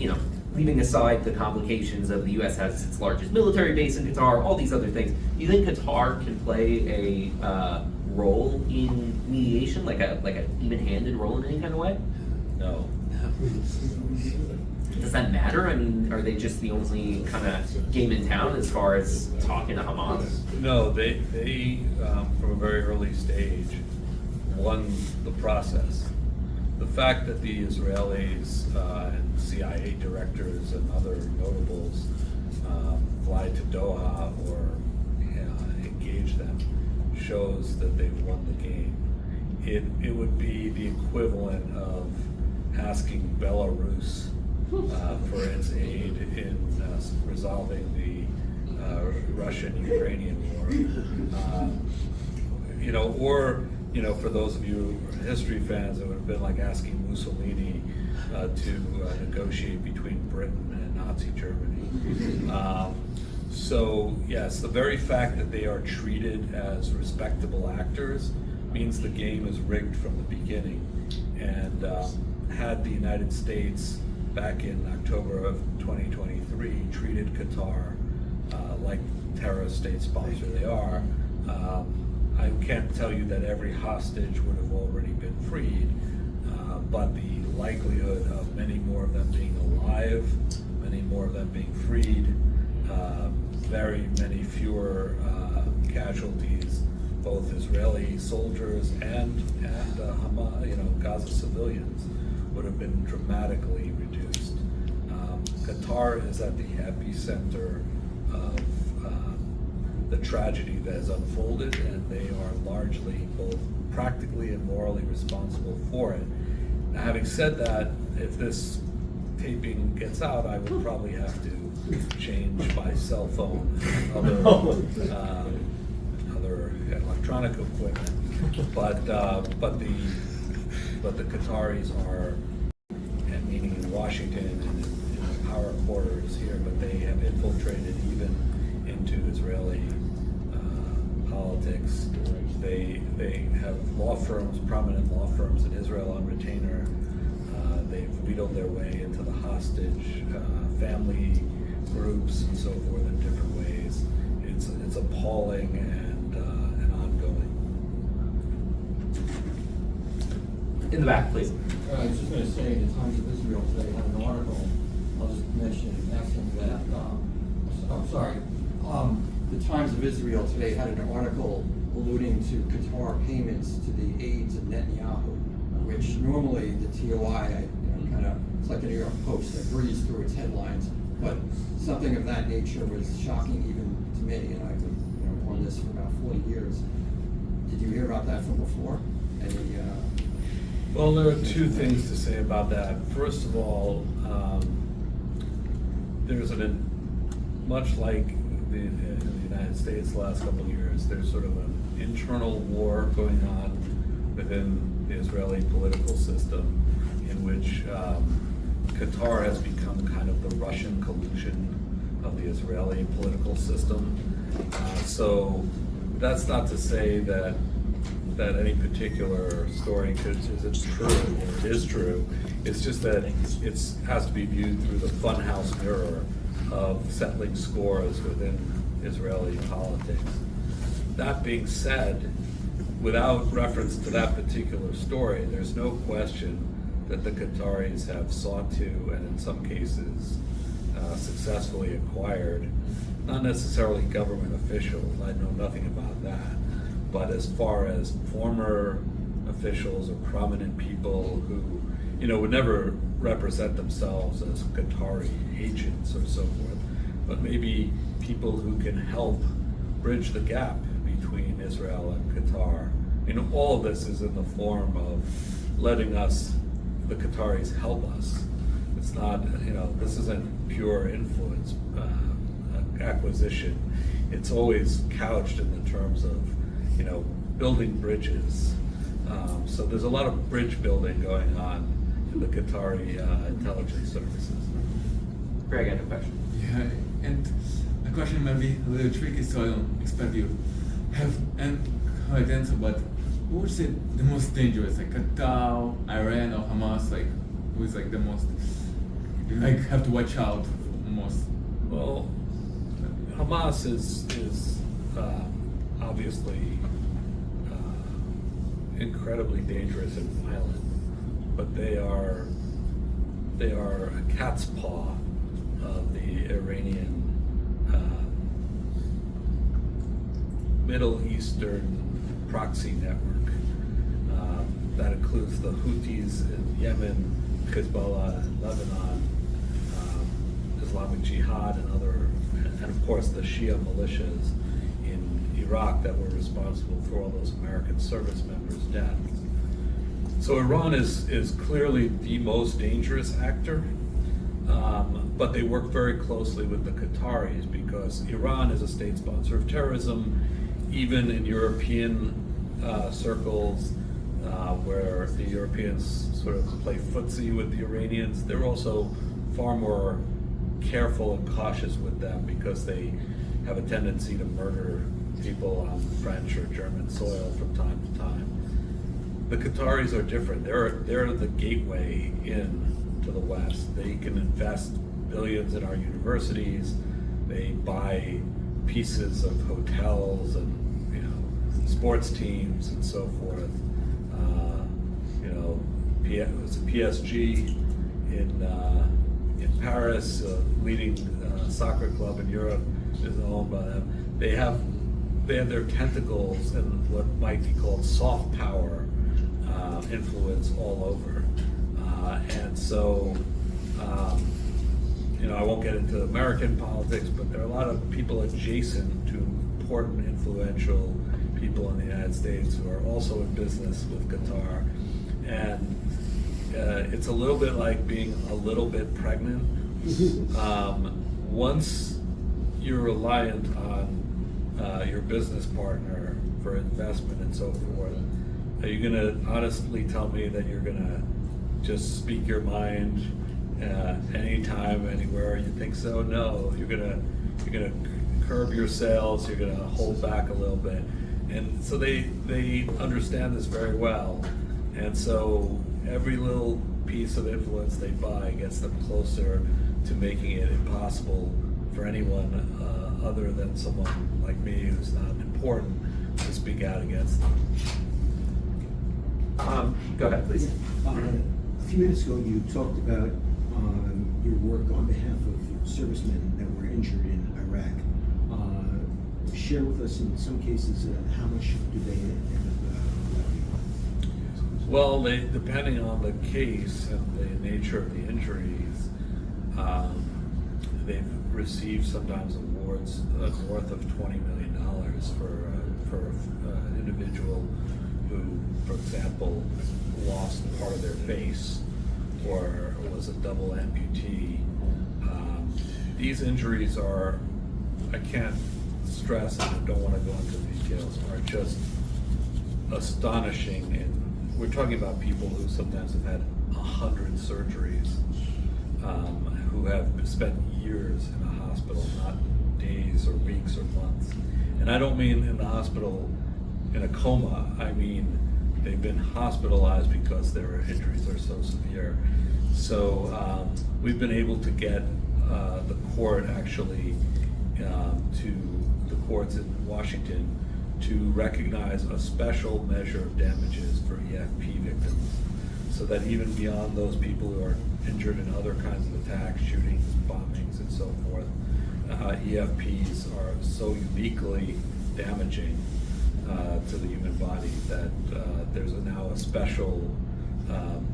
leaving aside the complications of the U.S. has its largest military base in Qatar, all these other things, do you think Qatar can play a role in mediation, like a even-handed role in any kind of way? No. Does that matter? I mean, are they just the only kind of game in town as far as talking to Hamas? No, they from a very early stage won the process. The fact that the Israelis and CIA directors and other notables fly to Doha or engage them shows that they've won the game. It would be the equivalent of asking Belarus for its aid in resolving the Russian-Ukrainian war. Or for those of you who are history fans, it would have been like asking Mussolini to negotiate between Britain and Nazi Germany. So yes, the very fact that they are treated as respectable actors means the game is rigged from the beginning. And had the United States back in October of 2023 treated Qatar like terrorist state sponsor they are, I can't tell you that every hostage would have already been freed, but the likelihood of many more of them being alive, many more of them being freed, very many fewer casualties, both Israeli soldiers and Hamas, Gaza civilians, would have been dramatically reduced. Qatar is at the epicenter of the tragedy that has unfolded, and they are largely both practically and morally responsible for it. Now, having said that, if this taping gets out, I would probably have to change my cell phone and other electronic equipment. But the Qataris are, and meaning in Washington and in the power quarters here, but they have infiltrated even into Israeli politics. They have law firms, prominent law firms in Israel on retainer. They've wheedled their way into the hostage family groups and so forth in different ways. It's appalling and ongoing. In the back, please. I was just going to say, the Times of Israel today had an article. I'll just mention asking that. I'm sorry. The Times of Israel today had an article alluding to Qatar payments to the aides of Netanyahu, which normally the TOI, it's like the New York Post that breezed through its headlines, but something of that nature was shocking even to me, and I've been on this for about 40 years. Did you hear about that from before? Well, there are two things to say about that. First of all, there's much like in the United States the last couple of years, there's sort of an internal war going on within the Israeli political system in which Qatar has become kind of the Russian collusion of the Israeli political system. So that's not to say that any particular story is true or it is true. It's just that it has to be viewed through the funhouse mirror of settling scores within Israeli politics. That being said, without reference to that particular story, there's no question that the Qataris have sought to, and in some cases successfully acquired, not necessarily government officials, I know nothing about that, but as far as former officials or prominent people who, would never represent themselves as Qatari agents or so forth, but maybe people who can help bridge the gap between Israel and Qatar. All of this is in the form of letting us, the Qataris, help us. It's not, this isn't pure influence acquisition. It's always couched in the terms of, building bridges. So there's a lot of bridge building going on in the Qatari intelligence services. Greg, I have a question. Yeah, and the question might be a little tricky, so I don't expect you have an correct answer, but who would say the most dangerous, like Qatar, Iran, or Hamas, who is the most, have to watch out most? Well, Hamas is obviously incredibly dangerous and violent, but they are a cat's paw of the Iranian Middle Eastern proxy network. That includes the Houthis in Yemen, Hezbollah in Lebanon, Islamic Jihad and of course the Shia militias in Iraq that were responsible for all those American service members' deaths. So Iran is clearly the most dangerous actor, but they work very closely with the Qataris because Iran is a state sponsor of terrorism, even in European circles where the Europeans sort of play footsie with the Iranians. They're also far more careful and cautious with them because they have a tendency to murder people on French or German soil from time to time. The Qataris are different. They're the gateway in to the West. They can invest billions in our universities. They buy pieces of hotels and sports teams and so forth. It's a PSG in Paris, a leading soccer club in Europe, is owned by them. They have their tentacles and what might be called soft power influence all over, and so I won't get into American politics, but there are a lot of people adjacent to important, influential people in the United States who are also in business with Qatar. And it's a little bit like being a little bit pregnant. Once you're reliant on your business partner for investment and so forth, are you going to honestly tell me that you're going to just speak your mind anytime, anywhere you think so? No, you're gonna curb your sales. You're gonna hold back a little bit, and so they understand this very well, and so every little piece of influence they buy gets them closer to making it impossible for anyone other than someone like me who's not important to speak out against them. Go ahead, please. A few minutes ago, you talked about your work on behalf of servicemen that were injured in Iraq. Share with us, in some cases, how much do they end up Well, depending on the case and the nature of the injuries, they've received sometimes awards north of $20 million for an individual who, for example, lost part of their face or was a double amputee. These injuries are, I can't stress and I don't want to go into details, are just astonishing. And we're talking about people who sometimes have had 100 surgeries, who have spent years in a hospital, not days or weeks or months. And I don't mean in the hospital in a coma, I mean they've been hospitalized because their injuries are so severe. So we've been able to get the court actually to the courts in Washington to recognize a special measure of damages for EFP victims, so that even beyond those people who are injured in other kinds of attacks, shootings, bombings, and so forth, EFPs are so uniquely damaging to the human body that there's now a special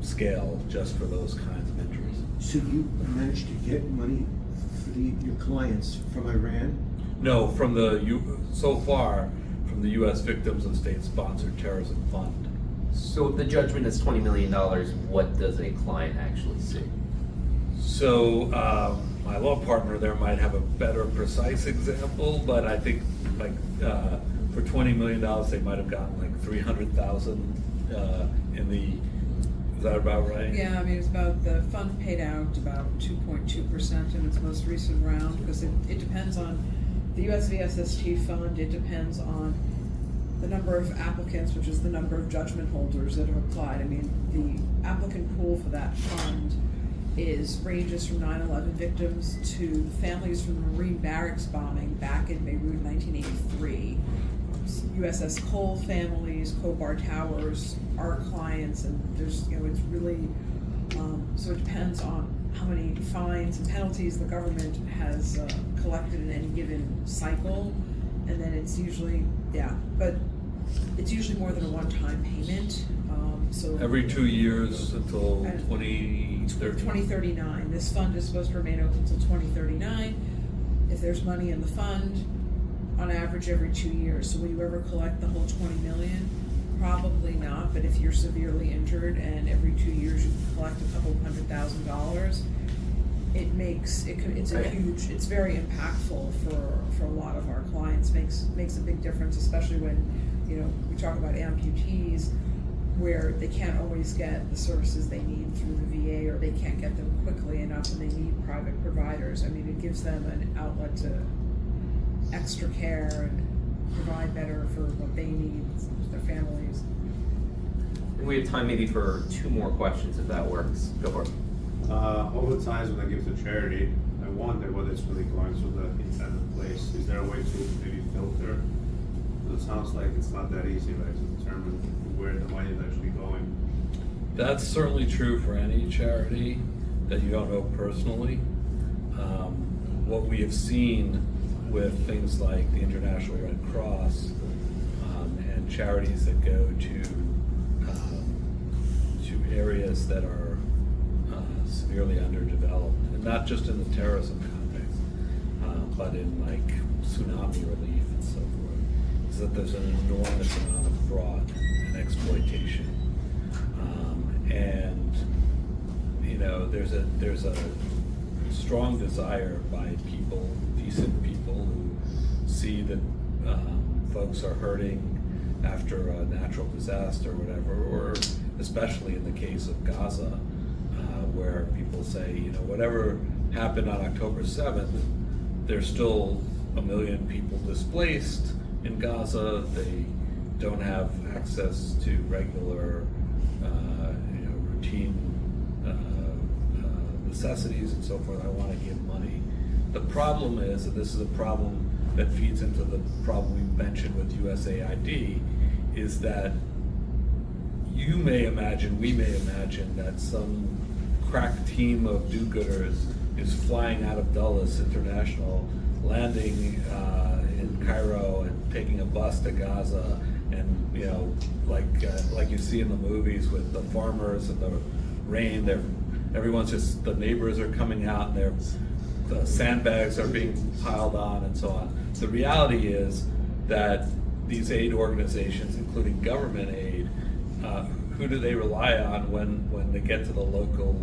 scale just for those kinds of injuries. So you managed to get money for your clients from Iran? No, from so far from the U.S. Victims of State-Sponsored Terrorism Fund. So the judgment is $20 million. What does a client actually see? So my law partner there might have a better precise example, but I think like for $20 million they might have gotten like $300,000 in the. Is that about right? Yeah, I mean, it's about, the fund paid out about 2.2% in its most recent round, because it depends on the US VSST fund, it depends on the number of applicants, which is the number of judgment holders that have applied. I mean, the applicant pool for that fund ranges from 9/11 victims to families from the Marine barracks bombing back in Beirut in 1983. USS Cole families, Khobar Towers, our clients, and there's, it's really, so it depends on how many fines and penalties the government has collected in any given cycle, and then it's usually, but it's usually more than a one-time payment. So every 2 years until 2039. This fund is supposed to remain open until 2039. If there's money in the fund, on average every 2 years. So will you ever collect the whole 20 million? Probably not, but if you're severely injured and every 2 years you collect a couple $100,000, it's very impactful for a lot of our clients, makes a big difference, especially when, we talk about amputees where they can't always get the services they need through the VA, or they can't get them quickly enough and they need private providers. I mean, it gives them an outlet to extra care and provide better for what they need, their families. And we have time maybe for 2 more questions if that works. Go for it. All the times when I give to charity, I wonder whether it's really going to the intended place. Is there a way to maybe filter? It sounds like it's not that easy, right, to determine where the money is actually going. That's certainly true for any charity that you don't know personally. What we have seen with things like the International Red Cross and charities that go to areas that are severely underdeveloped, and not just in the terrorism context, but in like tsunami relief and so forth, is that there's an enormous amount of fraud and exploitation. And you know, there's a strong desire by people, decent people, who see that folks are hurting after a natural disaster or whatever, or especially in the case of Gaza, where people say, you know, whatever happened on October 7th, there's still 1 million people displaced in Gaza. They don't have access to regular, routine necessities and so forth. I want to give money. The problem is, and this is a problem that feeds into the problem we mentioned with USAID, is that you may imagine, we may imagine, that some crack team of do-gooders is flying out of Dulles International, landing in Cairo and taking a bus to Gaza, and you know, like you see in the movies with the farmers and the rain, everyone's just, the neighbors are coming out and the sandbags are being piled on and so on. The reality is that these aid organizations, including government aid, who do they rely on when they get to the local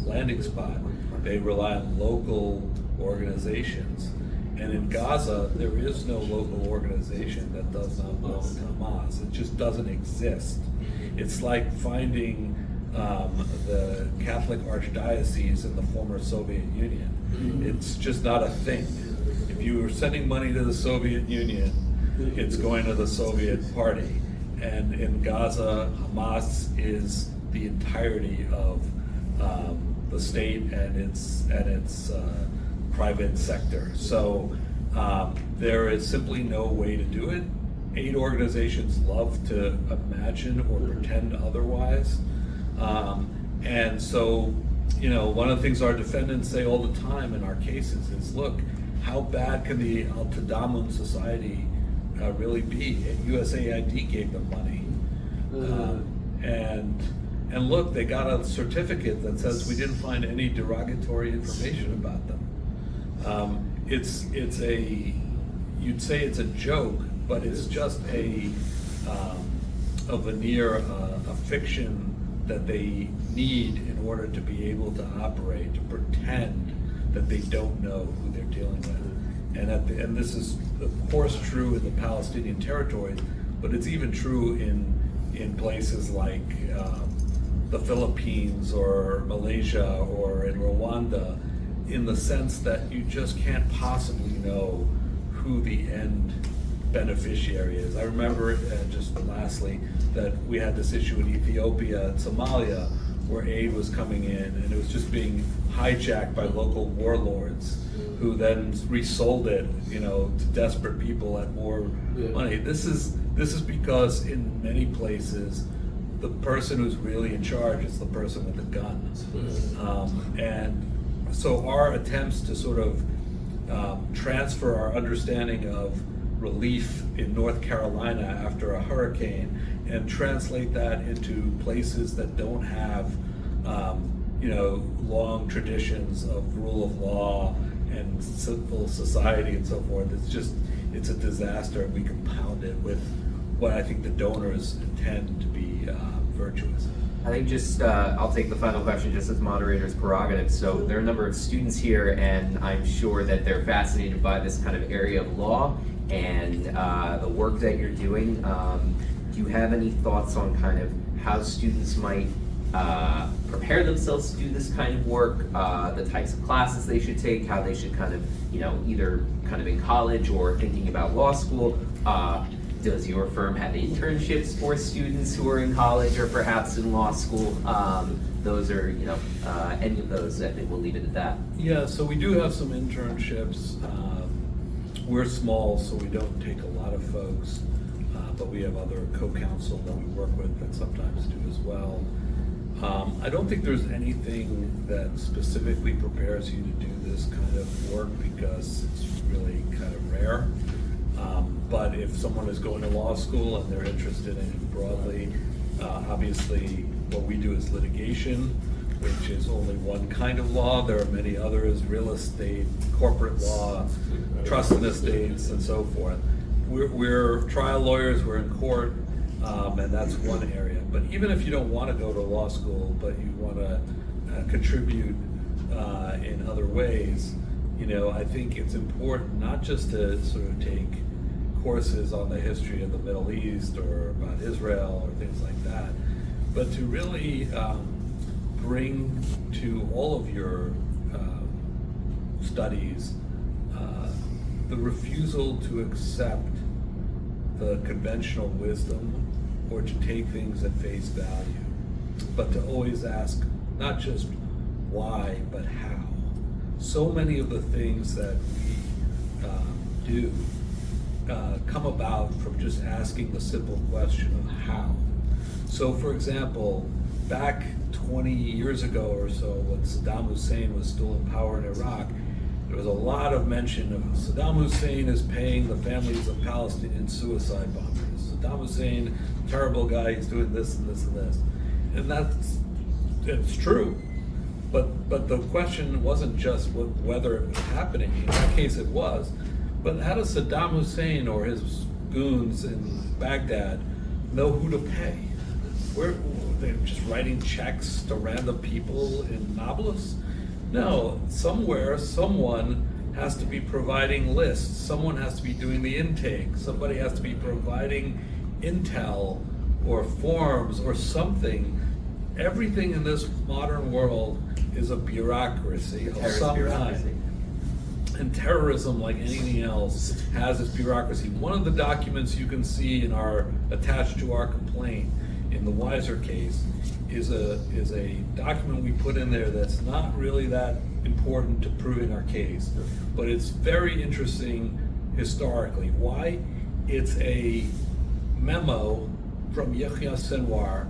landing spot? They rely on local organizations. And in Gaza, there is no local organization that does not belong to Hamas. It just doesn't exist. It's like finding the Catholic Archdiocese in the former Soviet Union. It's just not a thing. If you were sending money to the Soviet Union, it's going to the Soviet Party. And in Gaza, Hamas is the entirety of the state and its private sector. So there is simply no way to do it. Aid organizations love to imagine or pretend otherwise. And so, you know, one of the things our defendants say all the time in our cases is, look, how bad can the Al-Tadamun Society really be? USAID gave them money. And look, they got a certificate that says we didn't find any derogatory information about them. It's a, you'd say it's a joke, but it's just a veneer, a fiction that they need in order to be able to operate, to pretend that they don't know who they're dealing with. And this is of course true in the Palestinian territories, but it's even true in places like the Philippines or Malaysia or in Rwanda, in the sense that you just can't possibly know who the end beneficiary is. I remember, just lastly, that we had this issue in Ethiopia and Somalia where aid was coming in and it was just being hijacked by local warlords who then resold it, you know, to desperate people at more money. This is because in many places the person who's really in charge is the person with the gun. And so our attempts to sort of transfer our understanding of relief in North Carolina after a hurricane and translate that into places that don't have long traditions of rule of law and civil society and so forth. It's a disaster, and we compound it with what I think the donors intend to be virtuous. I think I'll take the final question just as moderator's prerogative. So there are a number of students here, and I'm sure that they're fascinated by this kind of area of law and the work that you're doing. Do you have any thoughts on kind of how students might prepare themselves to do this kind of work, the types of classes they should take, how they should kind of, either kind of in college or thinking about law school? Does your firm have internships for students who are in college or perhaps in law school? Those are, any of those, I think we'll leave it at that. Yeah, so we do have some internships. We're small, so we don't take a lot of folks, but we have other co-counsel that we work with that sometimes do as well. I don't think there's anything that specifically prepares you to do this kind of work because it's really kind of rare. But if someone is going to law school and they're interested in it broadly, obviously what we do is litigation. which is only one kind of law. There are many others: real estate, corporate law, trust and estates, and so forth. We're trial lawyers, we're in court, and that's one area. But even if you don't want to go to law school, but you want to contribute in other ways, I think it's important not just to sort of take courses on the history of the Middle East or about Israel or things like that, but to really bring to all of your studies the refusal to accept the conventional wisdom or to take things at face value, but to always ask not just why, but how. So many of the things that we do come about from just asking the simple question of how. So for example, back 20 years ago or so, when Saddam Hussein was still in power in Iraq, there was a lot of mention of Saddam Hussein is paying the families of Palestinian suicide bombers. Saddam Hussein, terrible guy, he's doing this and this and this. And it's true. But the question wasn't just whether it was happening. In that case it was. But how does Saddam Hussein or his goons in Baghdad know who to pay? They're just writing checks to random people in Nablus? No, somewhere, someone has to be providing lists. Someone has to be doing the intake. Somebody has to be providing intel or forms or something. Everything in this modern world is a bureaucracy of some kind. And terrorism, like anything else, has its bureaucracy. One of the documents you can see attached to our complaint in the Weiser case is a document we put in there that's not really that important to proving our case, but it's very interesting historically. Why? It's a memo from Yahya Sinwar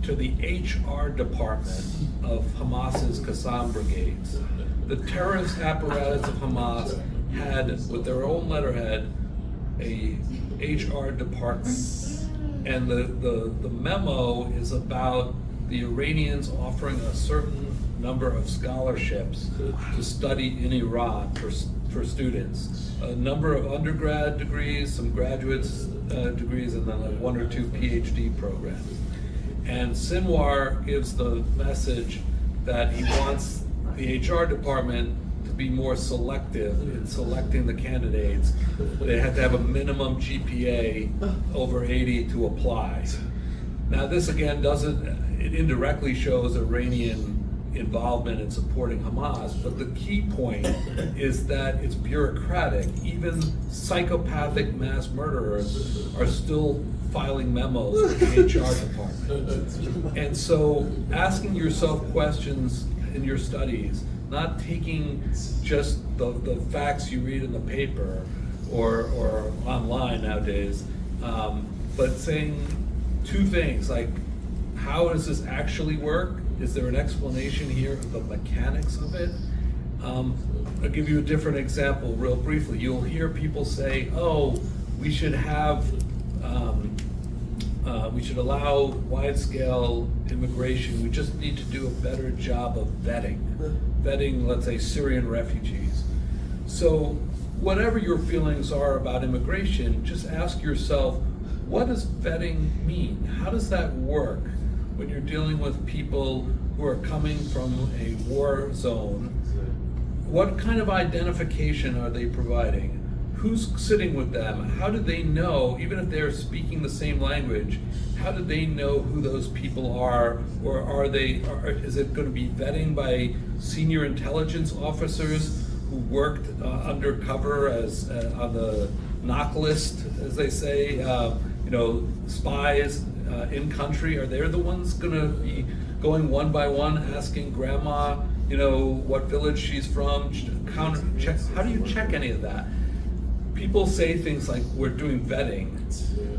to the HR department of Hamas's Qassam brigades. The terrorist apparatus of Hamas had, with their own letterhead, a HR department. And the memo is about the Iranians offering a certain number of scholarships to study in Iran for students. A number of undergrad degrees, some graduates degrees, and then like 1 or 2 PhD programs. And Sinwar gives the message that he wants the HR department to be more selective in selecting the candidates. They have to have a minimum GPA over 80 to apply. Now this again it indirectly shows Iranian involvement in supporting Hamas, but the key point is that it's bureaucratic. Even psychopathic mass murderers are still filing memos with the HR department. And so asking yourself questions in your studies, not taking just the facts you read in the paper or online nowadays, but saying 2 things, like, how does this actually work? Is there an explanation here of the mechanics of it? I'll give you a different example real briefly. You'll hear people say, oh, we should allow wide-scale immigration. We just need to do a better job of vetting, let's say, Syrian refugees. So whatever your feelings are about immigration, just ask yourself, what does vetting mean? How does that work when you're dealing with people who are coming from a war zone? What kind of identification are they providing? Who's sitting with them? How do they know, even if they're speaking the same language, how do they know who those people are? Or is it going to be vetting by senior intelligence officers who worked undercover as on the knock list, as they say, spies in country? Are they the ones going to be going one by one asking grandma, what village she's from? Check. How do you check any of that? People say things like, we're doing vetting.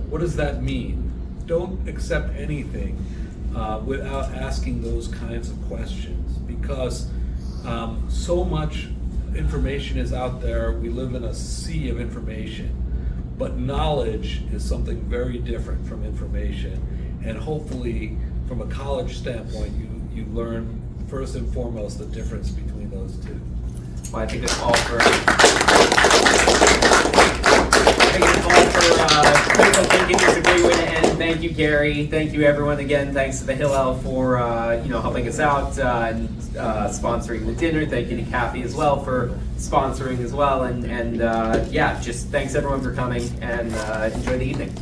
What does that mean? Don't accept anything without asking those kinds of questions, because so much information is out there. We live in a sea of information, but knowledge is something very different from information. And hopefully, from a college standpoint, you learn first and foremost the difference between those two. Well, I think it's all for. Critical thinking is a great way to end. Thank you, Gary. Thank you, everyone. Again, thanks to the Hillel for helping us out and sponsoring the dinner. Thank you to Kathy as well for sponsoring as well. And yeah, just thanks everyone for coming and enjoy the evening.